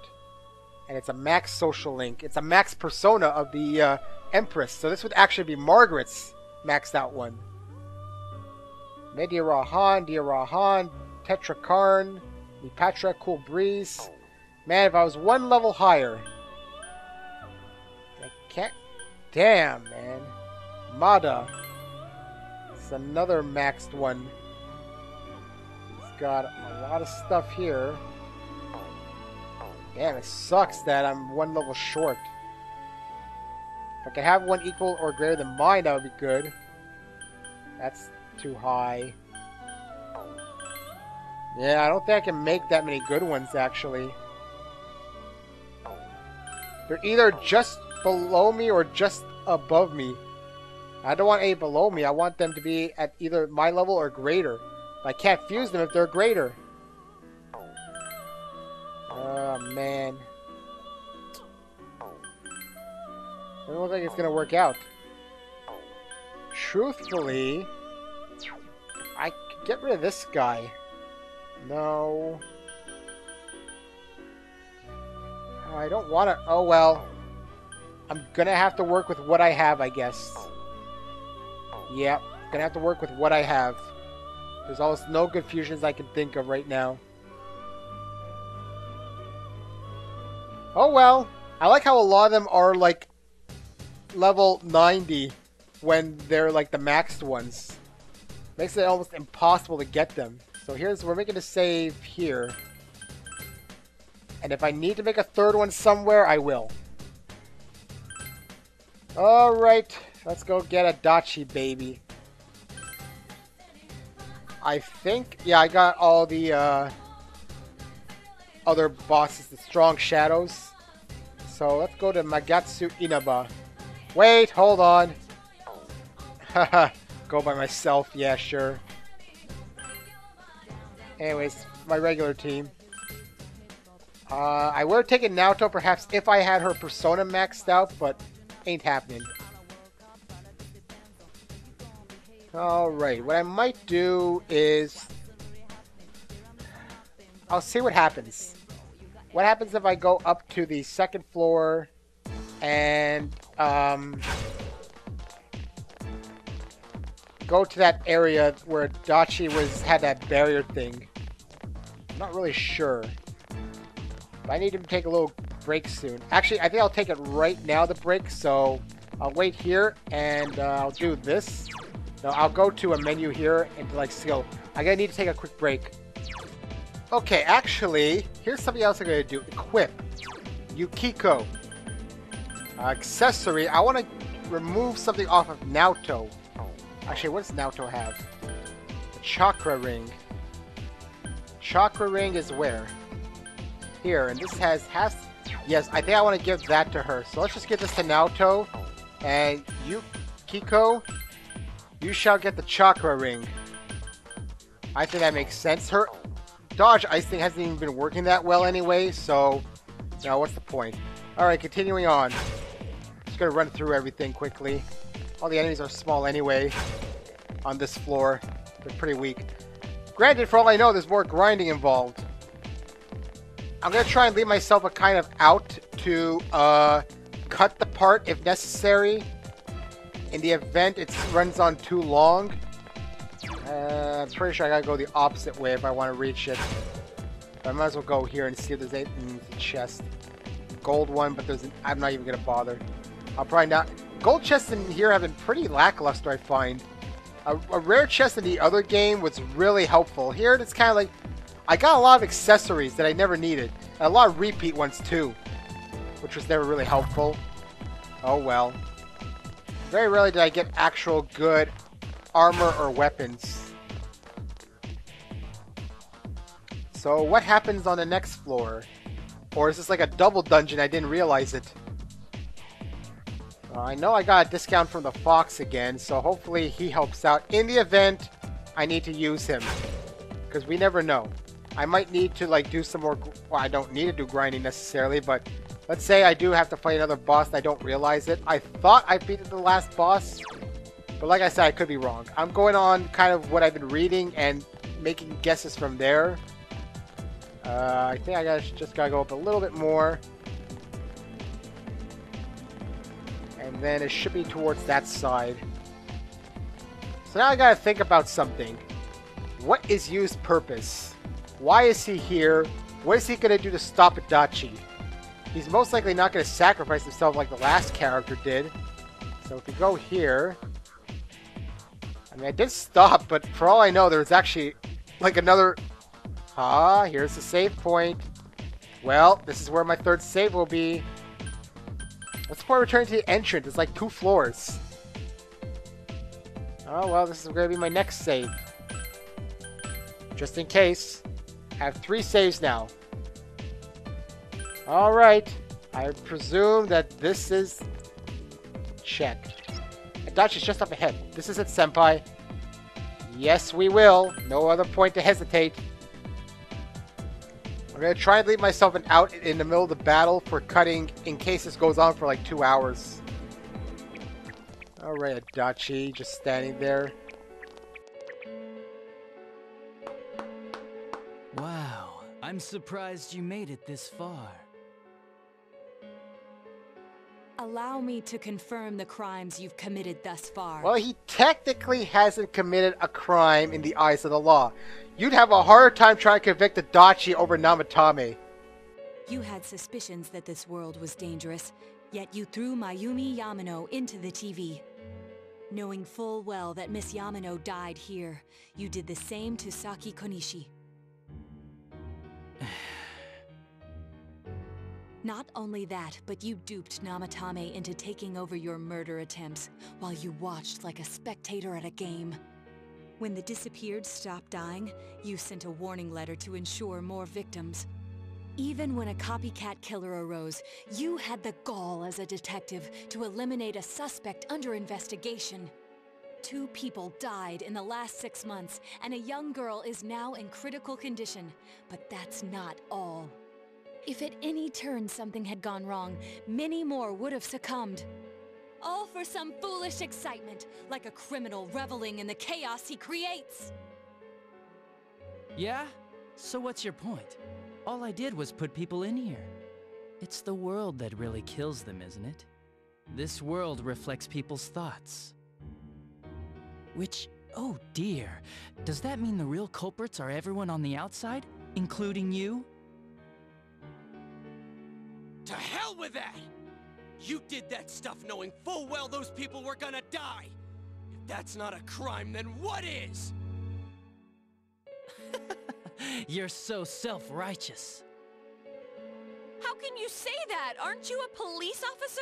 And it's a max social link. It's a max persona of the Empress. So this would actually be Margaret's maxed out one. Media Rahan, Dia Rahan, Tetrakarn, Nipatra, Cool Breeze. Man, if I was 1 level higher. I can't. Damn, man. Mada. It's another maxed one. He's got a lot of stuff here. Damn, it sucks that I'm 1 level short. If I could have one equal or greater than mine, that would be good. That's too high. Yeah, I don't think I can make that many good ones, actually. They're either just below me or just above me. I don't want any below me. I want them to be at either my level or greater. I can't fuse them if they're greater. Oh, man. Doesn't look like it's gonna work out. Truthfully, I could get rid of this guy. No. I don't want to. Oh, well. I'm gonna have to work with what I have, I guess. Yep. Gonna have to work with what I have. There's almost no good fusions I can think of right now. Oh, well. I like how a lot of them are, like, level 90 when they're, like, the maxed ones. Makes it almost impossible to get them. So we're making a save here. And if I need to make a third one somewhere, I will. Alright, let's go get Adachi, baby. I think, yeah, I got all the other bosses, the strong shadows. So let's go to Magatsu Inaba. Wait, hold on. Haha, go by myself, yeah, sure. Anyways, my regular team. I would have taken Naoto perhaps if I had her persona maxed out, but ain't happening. Alright, what I might do is I'll see what happens. What happens if I go up to the 2nd floor and go to that area where Adachi had that barrier thing. I'm not really sure. But I need to take a little break soon. Actually, I think I'll take it right now, the break, so I'll wait here and I'll do this. No, I'll go to a menu here and like skill. I'm gonna need to take a quick break. Okay, actually, here's something else I'm gonna do. Equip. Yukiko. Accessory. I want to remove something off of Naoto. Actually, what does Naoto have? The chakra ring. Chakra ring is where? Here, and this has yes, I think I want to give that to her. So let's just give this to Naoto. And Yukiko, you shall get the chakra ring. I think that makes sense. Her dodge ice thing hasn't even been working that well anyway, so now what's the point? Alright, continuing on. Just gonna run through everything quickly. All the enemies are small anyway on this floor. They're pretty weak. Granted, for all I know, there's more grinding involved. I'm gonna try and leave myself a kind of out to cut the part if necessary. In the event it runs on too long. I'm pretty sure I gotta go the opposite way if I want to reach it. But I might as well go here and see if there's anything in the chest. Gold one, but I'm not even gonna bother. I'll probably not. Gold chests in here have been pretty lackluster, I find. A rare chest in the other game was really helpful. Here it's kind of like I got a lot of accessories that I never needed. And a lot of repeat ones too, which was never really helpful. Oh well. Very rarely did I get actual good armor or weapons. So what happens on the next floor? Or is this like a double dungeon? I didn't realize it. I know I got a discount from the Fox again, so hopefully he helps out in the event I need to use him. Because we never know. I might need to like do some more, well, I don't need to do grinding necessarily, but let's say I do have to fight another boss and I don't realize it. I thought I beat the last boss, but like I said, I could be wrong. I'm going on kind of what I've been reading and making guesses from there. I think I just gotta go up a little bit more. And then it should be towards that side. So now I gotta think about something. What is Yu's purpose? Why is he here? What is he gonna do to stop Adachi? He's most likely not gonna sacrifice himself like the last character did. So if we go here... I mean, I did stop, but for all I know, there's actually like another... Ah, here's the save point. Well, this is where my third save will be. What's the point of returning to the entrance? It's like 2 floors. Oh, well, this is going to be my next save. Just in case. I have 3 saves now. Alright. I presume that this is... Check. Adachi's just up ahead. This is it, Senpai. Yes, we will. No other point to hesitate. I'm going to try and leave myself an out in the middle of the battle for cutting in case this goes on for like 2 hours. Alright, Adachi, just standing there. Wow, I'm surprised you made it this far. Allow me to confirm the crimes you've committed thus far. Well, he technically hasn't committed a crime in the eyes of the law. You'd have a harder time trying to convict Adachi over Namatame. You had suspicions that this world was dangerous, yet you threw Mayumi Yamano into the TV. Knowing full well that Miss Yamano died here, you did the same to Saki Konishi. Not only that, but you duped Namatame into taking over your murder attempts while you watched like a spectator at a game. When the disappeared stopped dying, you sent a warning letter to ensure more victims. Even when a copycat killer arose, you had the gall as a detective to eliminate a suspect under investigation. 2 people died in the last 6 months, and a young girl is now in critical condition. But that's not all. If at any turn something had gone wrong, many more would have succumbed. All for some foolish excitement, like a criminal reveling in the chaos he creates. Yeah? So what's your point? All I did was put people in here. It's the world that really kills them, isn't it? This world reflects people's thoughts. Which, oh dear, does that mean the real culprits are everyone on the outside, including you? To hell with that! You did that stuff knowing full well those people were gonna die! If that's not a crime, then what is? You're so self-righteous. How can you say that? Aren't you a police officer?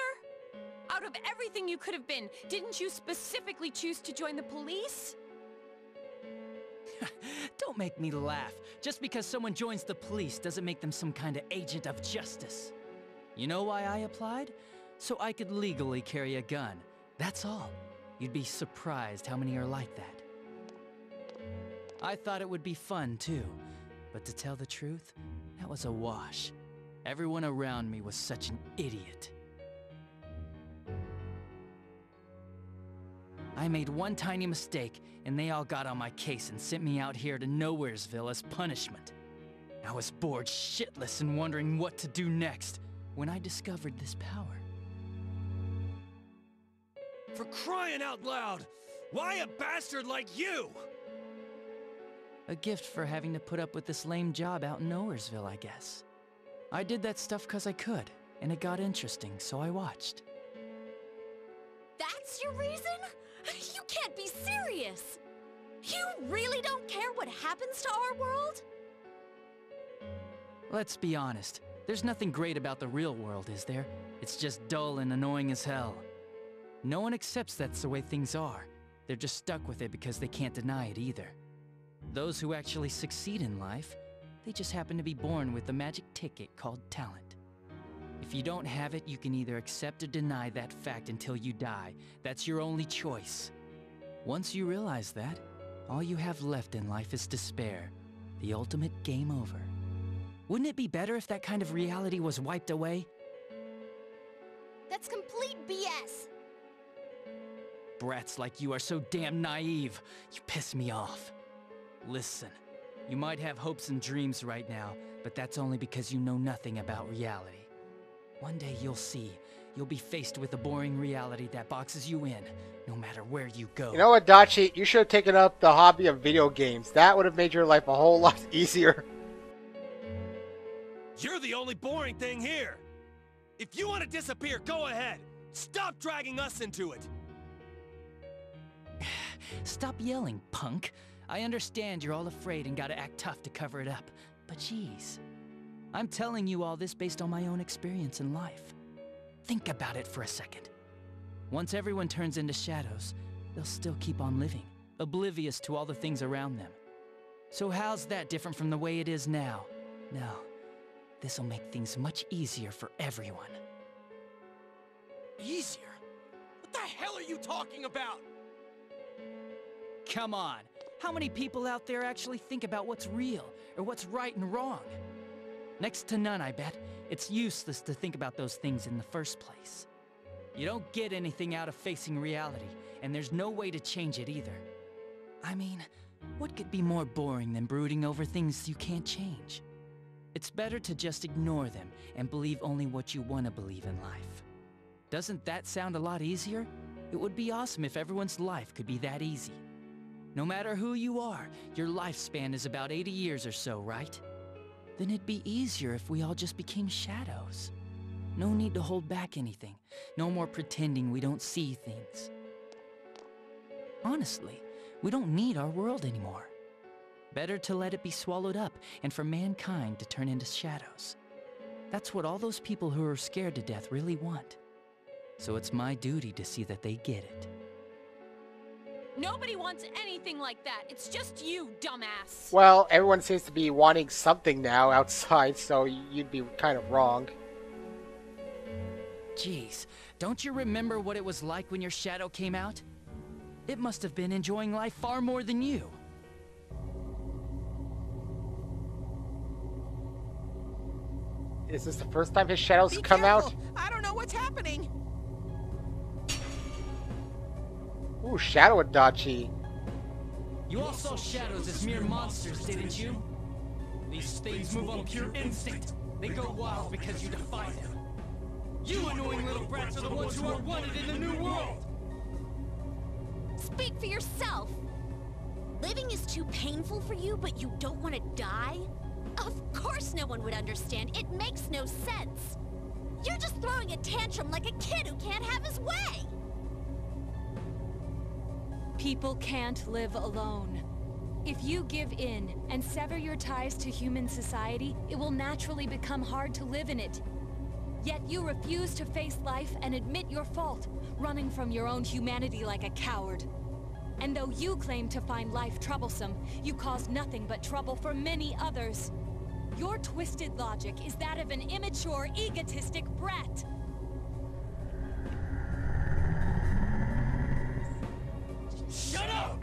Out of everything you could have been, didn't you specifically choose to join the police? Don't make me laugh. Just because someone joins the police doesn't make them some kind of agent of justice. You know why I applied? So I could legally carry a gun. That's all. You'd be surprised how many are like that. I thought it would be fun too, but to tell the truth, that was a wash. Everyone around me was such an idiot. I made one tiny mistake, and they all got on my case and sent me out here to Nowheresville as punishment. I was bored shitless and wondering what to do next when I discovered this power. For crying out loud! Why a bastard like you? A gift for having to put up with this lame job out in Nowheresville, I guess. I did that stuff 'cause I could, and it got interesting, so I watched. That's your reason? You can't be serious! You really don't care what happens to our world? Let's be honest. There's nothing great about the real world, is there? It's just dull and annoying as hell. No one accepts that's the way things are. They're just stuck with it because they can't deny it either. Those who actually succeed in life, they just happen to be born with a magic ticket called talent. If you don't have it, you can either accept or deny that fact until you die. That's your only choice. Once you realize that, all you have left in life is despair. The ultimate game over. Wouldn't it be better if that kind of reality was wiped away? That's complete BS! Brats like you are so damn naive. You piss me off. Listen, you might have hopes and dreams right now, but that's only because you know nothing about reality. One day you'll see. You'll be faced with a boring reality that boxes you in, no matter where you go. You know what, Adachi? You should have taken up the hobby of video games. That would have made your life a whole lot easier. You're the only boring thing here! If you want to disappear, go ahead! Stop dragging us into it! Stop yelling, punk. I understand you're all afraid and gotta act tough to cover it up, but geez. I'm telling you all this based on my own experience in life. Think about it for a second. Once everyone turns into shadows, they'll still keep on living, oblivious to all the things around them. So how's that different from the way it is now? No, this'll make things much easier for everyone. Easier? What the hell are you talking about? Come on, how many people out there actually think about what's real, or what's right and wrong? Next to none, I bet. It's useless to think about those things in the first place. You don't get anything out of facing reality, and there's no way to change it either. I mean, what could be more boring than brooding over things you can't change? It's better to just ignore them and believe only what you want to believe in life. Doesn't that sound a lot easier? It would be awesome if everyone's life could be that easy. No matter who you are, your lifespan is about 80 years or so, right? Then it'd be easier if we all just became shadows. No need to hold back anything. No more pretending we don't see things. Honestly, we don't need our world anymore. Better to let it be swallowed up and for mankind to turn into shadows. That's what all those people who are scared to death really want. So it's my duty to see that they get it. Nobody wants anything like that. It's just you, dumbass. Well, everyone seems to be wanting something now outside, so you'd be kind of wrong. Jeez, don't you remember what it was like when your shadow came out? It must have been enjoying life far more than you. Is this the first time his shadows come out? I don't know what's happening. Ooh, Shadow Adachi. You all saw shadows as mere monsters, didn't you? These things move on pure instinct. They go wild because you defy them. You annoying little brats are the ones who are wanted in the new world! Speak for yourself! Living is too painful for you, but you don't want to die? Of course no one would understand. It makes no sense. You're just throwing a tantrum like a kid who can't have his way! People can't live alone. If you give in and sever your ties to human society, it will naturally become hard to live in it. Yet you refuse to face life and admit your fault, running from your own humanity like a coward. And though you claim to find life troublesome, you cause nothing but trouble for many others. Your twisted logic is that of an immature, egotistic brat. Shut up!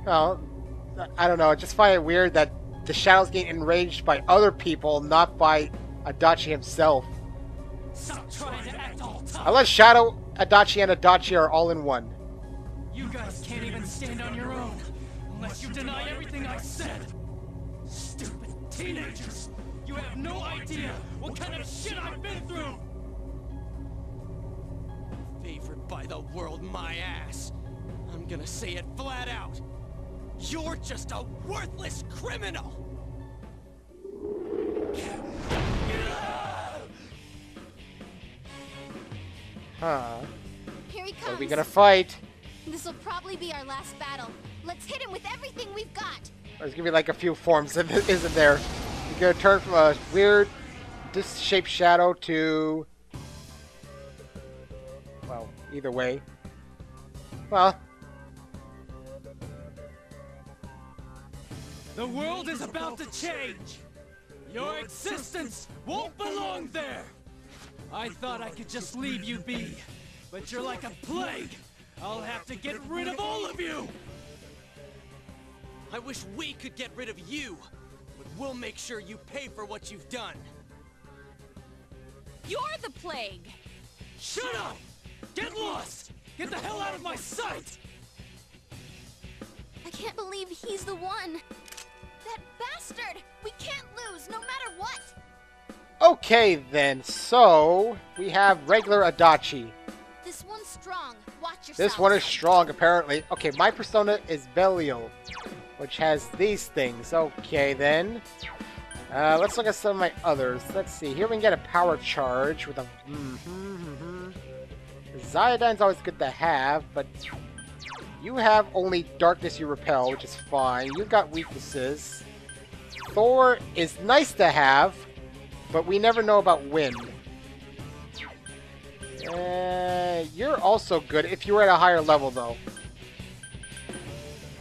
Well, I don't know. I just find it weird that the shadows get enraged by other people, not by Adachi himself. Stop trying to act all tough! Unless Shadow, Adachi, and Adachi are all in one. You guys can't even stand on your own, unless you deny everything I said! Stupid teenagers! You have no idea what kind of shit I've been through! Favorite by the world my ass. I'm gonna say it flat out. You're just a worthless criminal! Huh. Here he comes. What are we gonna fight? This'll probably be our last battle. Let's hit him with everything we've got. There's gonna be like a few forms, isn't there? You're gonna turn from a weird, disc-shaped shadow to... Well, either way. Well... The world is about to change! Your existence won't belong there! I thought I could just leave you be, but you're like a plague! I'll have to get rid of all of you! I wish we could get rid of you, but we'll make sure you pay for what you've done. You're the plague! Shut up! Get lost! Get the hell out of my sight! I can't believe he's the one. That bastard! We can't lose, no matter what! Okay then, so... We have regular Adachi. This one's strong. Watch yourself. This one is strong, apparently. Okay, my persona is Belial, which has these things. Okay, then. Let's look at some of my others. Let's see. Here we can get a power charge with a... Ziodyne's always good to have, but... You have only darkness you repel, which is fine. You've got weaknesses. Thor is nice to have, but we never know about wind. You're also good if you were at a higher level, though.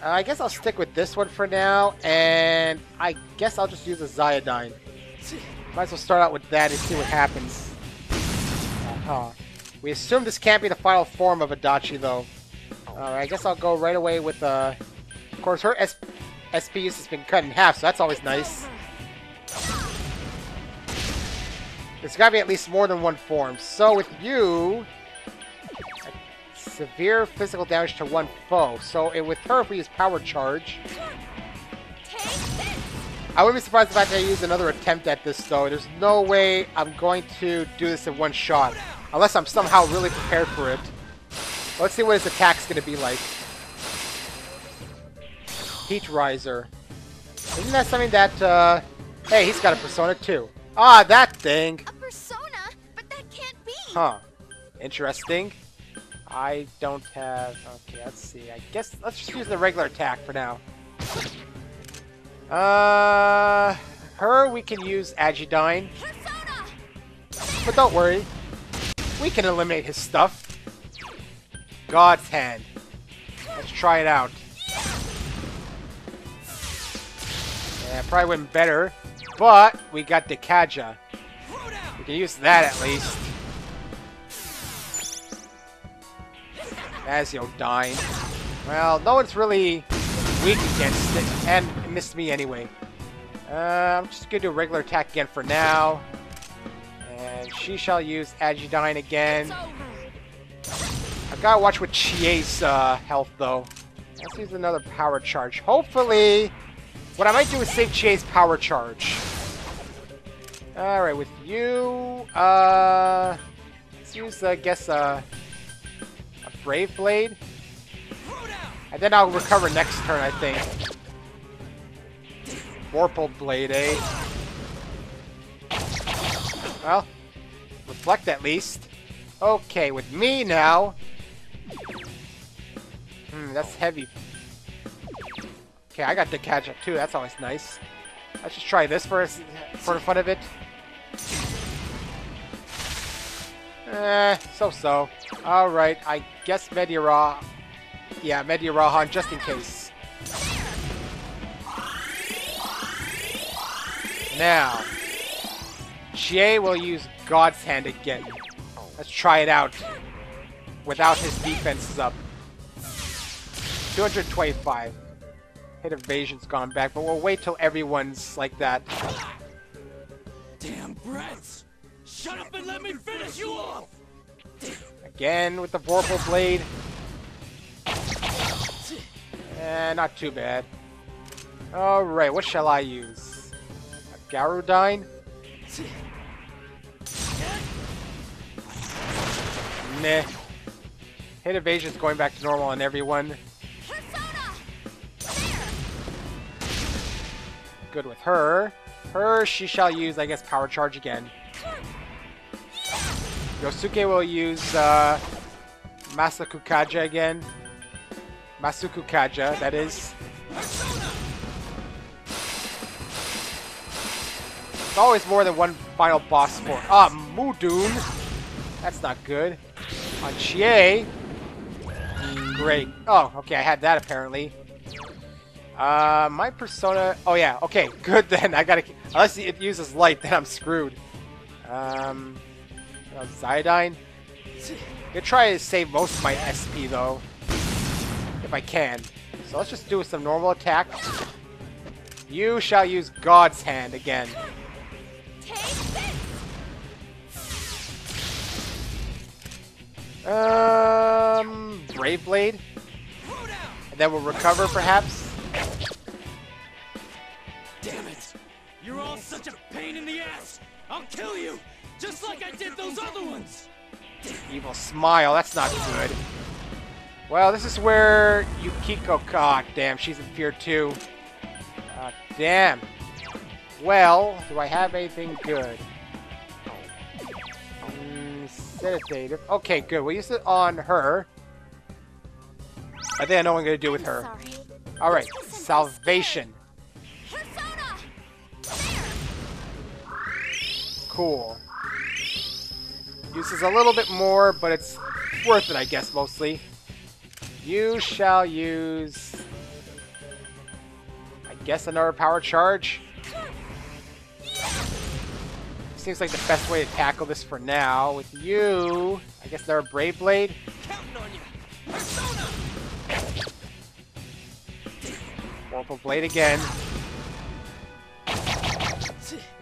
I guess I'll stick with this one for now, and I guess I'll just use a Ziodyne. Might as well start out with that and see what happens. We assume this can't be the final form of Adachi, though. Alright, I guess I'll go right away with, of course, her SP use has been cut in half, so that's always nice. There's gotta be at least more than one form. So with you, severe physical damage to one foe. So with her, if we use power charge, I wouldn't be surprised if I had to use another attempt at this, though. There's no way I'm going to do this in one shot, unless I'm somehow really prepared for it. Let's see what his attack's gonna be like. Heat Riser. Isn't that something that, hey, he's got a persona too. Ah, that thing! A persona? But that can't be! Huh. Interesting. I don't have... Okay, let's see. I guess let's just use the regular attack for now. Her, we can use Agidyne. Persona! But don't worry. We can eliminate his stuff. God's Hand. Let's try it out. Yeah, probably went better. But we got Dekaja. We can use that at least. Asiodyne. Well, no one's really weak against it, and it missed me anyway. I'm just gonna do a regular attack again for now. And she shall use Agidyne again. I've gotta watch with Chie's health though. Let's use another power charge. Hopefully, what I might do is save Chie's power charge. Alright, with you, let's use, I guess, a Brave Blade. And then I'll recover next turn, I think. Vorpal Blade, eh? Well, reflect at least. Okay, with me now. That's heavy. Okay, I got Dekaja too. That's always nice. Let's just try this for the fun of it. So-so. Alright, I guess Mediara. Yeah, Mediarahan, just in case. Now, Chie will use God's Hand again. Let's try it out. Without his defenses up. 225. Hit evasion's gone back, but we'll wait till everyone's like that. Damn brats! Shut up and let me finish you off! Again with the Vorpal Blade. Not too bad. Alright, what shall I use? A Garudyne? Meh. Hit evasion's going back to normal on everyone. Good with her. She shall use, I guess, power charge again. Yosuke will use Masukukaja again. Masukukaja, that is. It's always more than one final boss for. Mudun. That's not good. On Chie. Great. Oh, okay, I had that apparently. My persona. Oh yeah, okay, good then. I gotta. Unless it uses light, then I'm screwed. Zyodine. I'm gonna try to save most of my SP though, if I can. So let's just do some normal attack. You shall use God's Hand again. Brave Blade. And then we'll recover perhaps. Damn it! You're all such a pain in the ass! I'll kill you! Just like I did those other ones! Evil smile, that's not good. Well, this is where Yukiko... God damn, she's in fear too. Damn. Well, do I have anything good? Sedative. Okay, good. We'll use it on her. I think I know what I'm going to do with her. Alright, Salvation. Cool. Uses a little bit more, but it's worth it, I guess, mostly. You shall use... I guess another power charge. Seems like the best way to tackle this for now. With you, I guess another Brave Blade. Vorpal Blade again.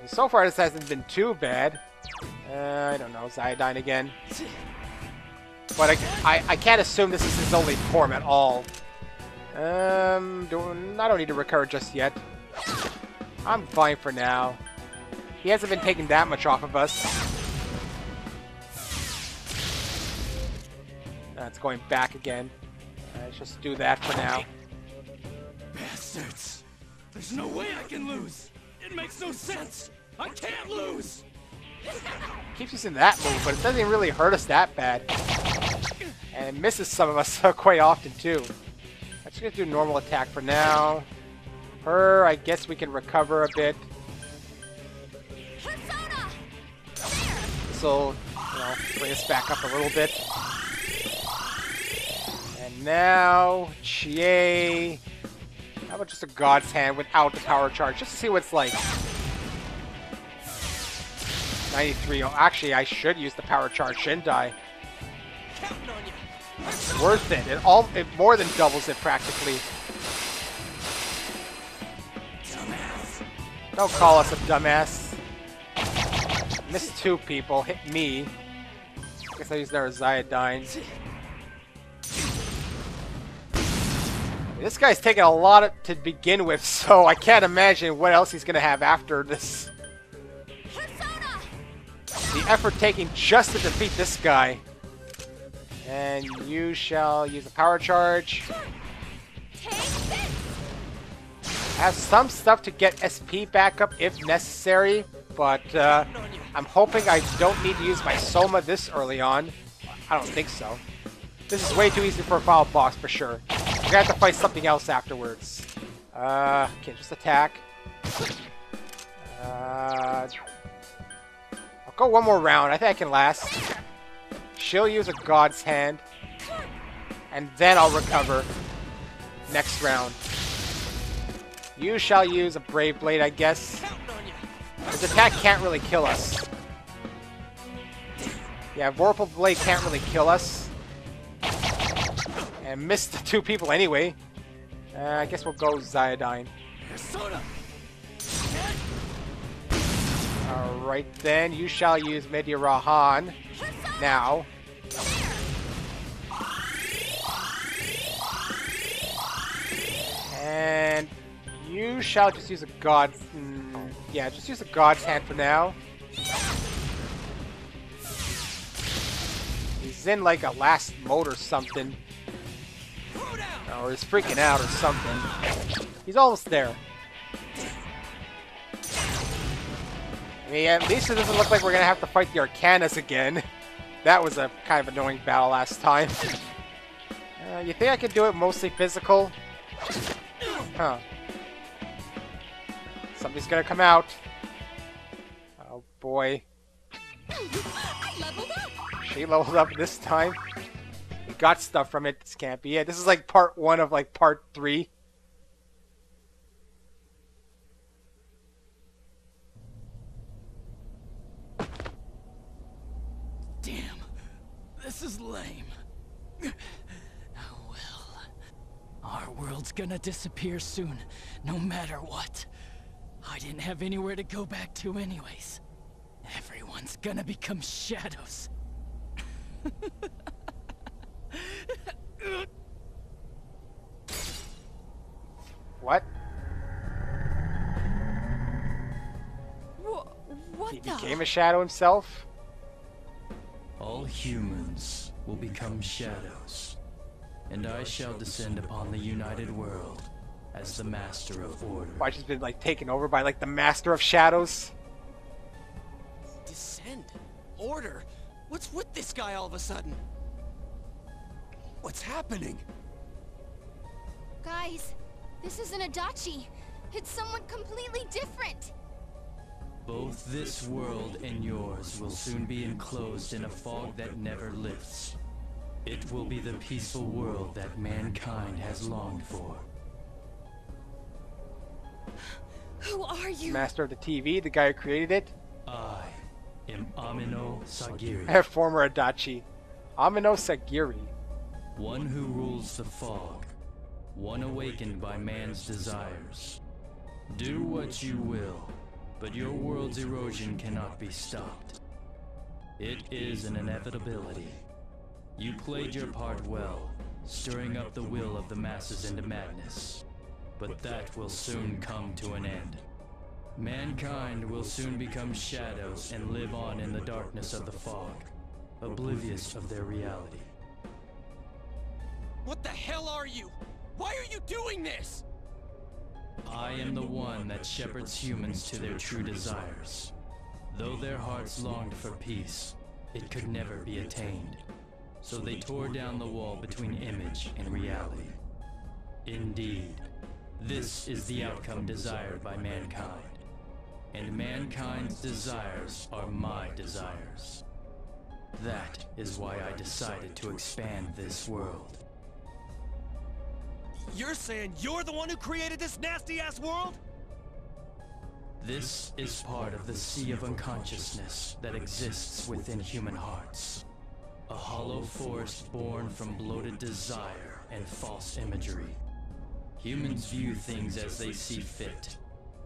So far, this hasn't been too bad. I don't know, Zyodine again. But I can't assume this is his only form at all. I don't need to recover just yet. I'm fine for now. He hasn't been taking that much off of us. It's going back again. Let's just do that for now. Bastards! There's no way I can lose! It makes no sense! I can't lose! Keeps using that move, but it doesn't really hurt us that bad. And it misses some of us quite often too. I'm just gonna do normal attack for now. Her, I guess we can recover a bit. This will, bring us back up a little bit. And now, Chie. How about just a God's Hand without the power charge, just to see what it's like. 93. Oh, actually, I should use the power charge, shouldn't I? Worth it. It more than doubles it practically. Dumbass. Don't call us a dumbass. Missed two people. Hit me. I guess I used their Zyodine. This guy's taking a lot to begin with, so I can't imagine what else he's going to have after this. The effort taken just to defeat this guy. And you shall use a power charge. I have some stuff to get SP back up if necessary, but I'm hoping I don't need to use my Soma this early on. I don't think so. This is way too easy for a final boss for sure. We're gonna have to fight something else afterwards. Okay, just attack. I'll go one more round. I think I can last. She'll use a God's Hand. And then I'll recover. Next round. You shall use a Brave Blade, I guess. His attack can't really kill us. Yeah, Vorpal Blade can't really kill us. And missed the two people anyway. I guess we'll go Zyodine. Alright then, you shall use Meteorahan. Now. And you shall just use a God's... yeah, just use a God's Hand for now. he's in like a last mode or something. Or he's freaking out or something. He's almost there. I mean, at least it doesn't look like we're gonna have to fight the Arcanas again. That was a kind of annoying battle last time. You think I could do it mostly physical? Huh. Something's gonna come out. Oh boy. I leveled up! She leveled up this time. We got stuff from it. This can't be it. This is like part 1 of like part 3. Damn. This is lame. Oh well. Our world's gonna disappear soon, no matter what. I didn't have anywhere to go back to anyways. Everyone's gonna become shadows. What? What He the? became a shadow himself? All humans will become shadows, and I shall descend upon the united world as the Master of Order. Why she's been like taken over by like the Master of Shadows? Descend? Order? What's with this guy all of a sudden? What's happening? Guys, this isn't Adachi. It's someone completely different. Both this world and yours will soon be enclosed in a fog that never lifts. It will be the peaceful world that mankind has longed for. Who are you? Master of the TV, the guy who created it? I am Amino Sagiri, Former Adachi. Amino Sagiri. one who rules the fog, one awakened by man's desires. Do what you will, but your world's erosion cannot be stopped. It is an inevitability. You played your part well, stirring up the will of the masses into madness. But that will soon come to an end. Mankind will soon become shadows and live on in the darkness of the fog, oblivious of their reality. What the hell are you? Why are you doing this? I am the one that shepherds humans to their true desires. Though their hearts longed for peace, it could never be attained. So they tore down the wall between image and reality. Indeed, this is the outcome desired by mankind. And mankind's desires are my desires. That is why I decided to expand this world. You're saying you're the one who created this nasty-ass world? This is part of the sea of unconsciousness that exists within human hearts. A hollow forest born from bloated desire and false imagery. Humans view things as they see fit.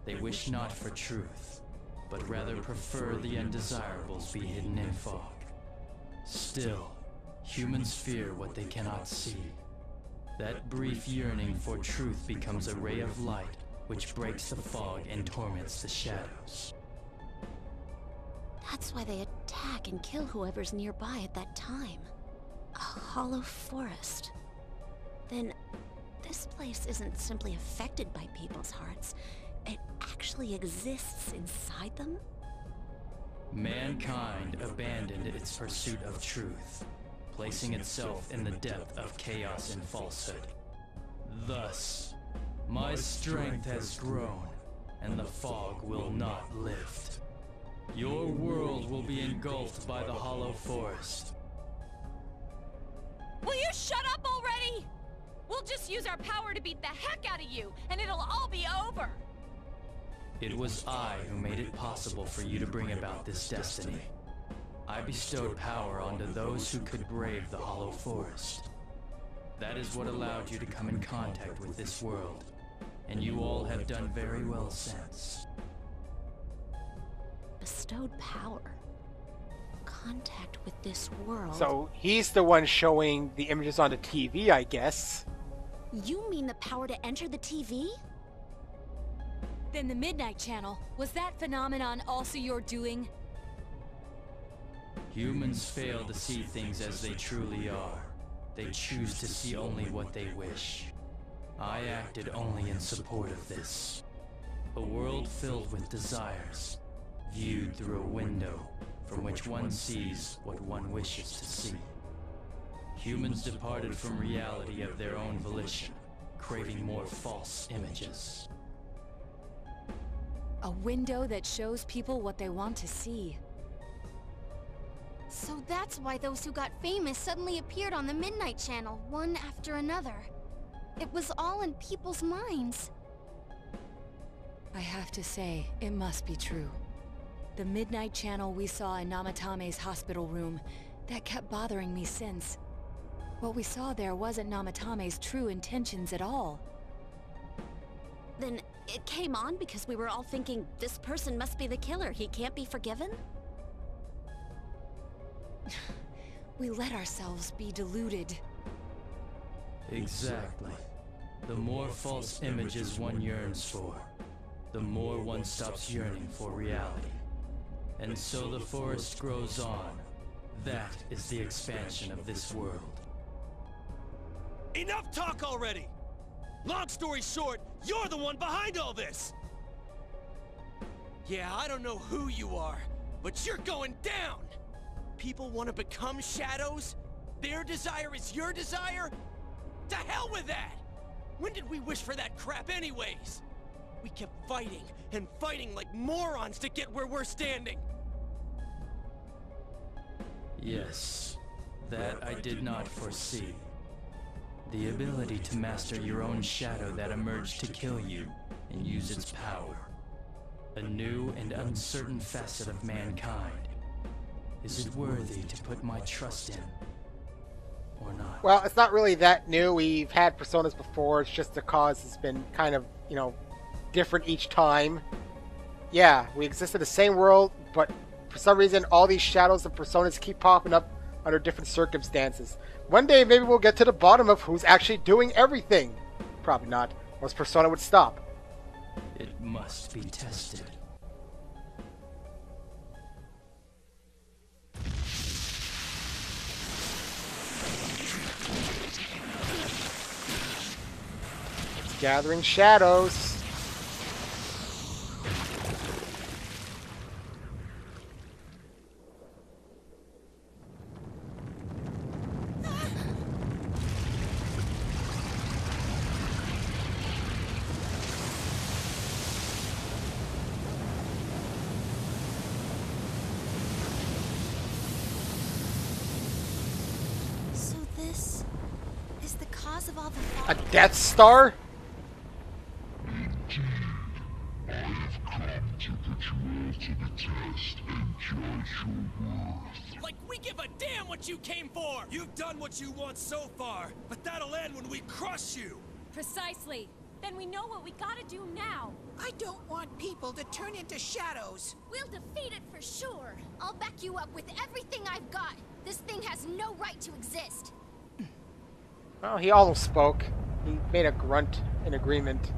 They wish not for truth, but rather prefer the undesirables be hidden in fog. Still, humans fear what they cannot see. That brief yearning for truth becomes a ray of light which breaks the fog and torments the shadows. That's why they attack and kill whoever's nearby at that time. A hollow forest. Then, this place isn't simply affected by people's hearts. It actually exists inside them? Mankind abandoned its pursuit of truth, placing itself in the depth of chaos and falsehood. Thus, my strength has grown, and the fog will not lift. Your world will be engulfed by the hollow forest. Will you shut up already? We'll just use our power to beat the heck out of you, and it'll all be over. It was I who made it possible for you to bring about this destiny. I bestowed power onto those who could brave the hollow forest. That is what allowed you to come in contact with this world, and you all have done very well since. Bestowed power. Contact with this world. So he's the one showing the images on the TV, I guess. You mean the power to enter the TV? Then the Midnight Channel, was that phenomenon also your doing? Humans fail to see things as they truly are. They choose to see only what they wish. I acted only in support of this. A world filled with desires, viewed through a window from which one sees what one wishes to see. Humans departed from reality of their own volition, craving more false images. A window that shows people what they want to see. So that's why those who got famous suddenly appeared on the Midnight Channel, one after another. It was all in people's minds. I have to say, it must be true. The Midnight Channel we saw in Namatame's hospital room, that kept bothering me since. What we saw there wasn't Namatame's true intentions at all. Then it came on because we were all thinking, this person must be the killer, he can't be forgiven? We let ourselves be deluded. Exactly. The more false images one yearns for, the more one stops yearning for reality. And so the forest grows on. That is the expansion of this world. Enough talk already! Long story short, you're the one behind all this! Yeah, I don't know who you are, but you're going down! People want to become shadows? Their desire is your desire? To hell with that! When did we wish for that crap anyways? We kept fighting and fighting like morons to get where we're standing. Yes, that I did not foresee. The ability to master your own shadow that emerged to kill you and use its power. A new and uncertain facet of mankind. Is it worthy to put my trust in? Or not? Well, it's not really that new. We've had personas before. It's just the cause has been kind of, different each time. Yeah, we exist in the same world, but for some reason, all these shadows and personas keep popping up under different circumstances. One day, maybe we'll get to the bottom of who's actually doing everything. Probably not. Most persona would stop. It must be tested. It's gathering shadows. Of all the A Death Star? Indeed, I have come to put you all to the test and judge your worth. Like we give a damn what you came for! You've done what you want so far, but that'll end when we crush you! Precisely. Then we know what we gotta do now. I don't want people to turn into shadows. We'll defeat it for sure. I'll back you up with everything I've got. This thing has no right to exist. Well, he almost spoke. He made a grunt in agreement.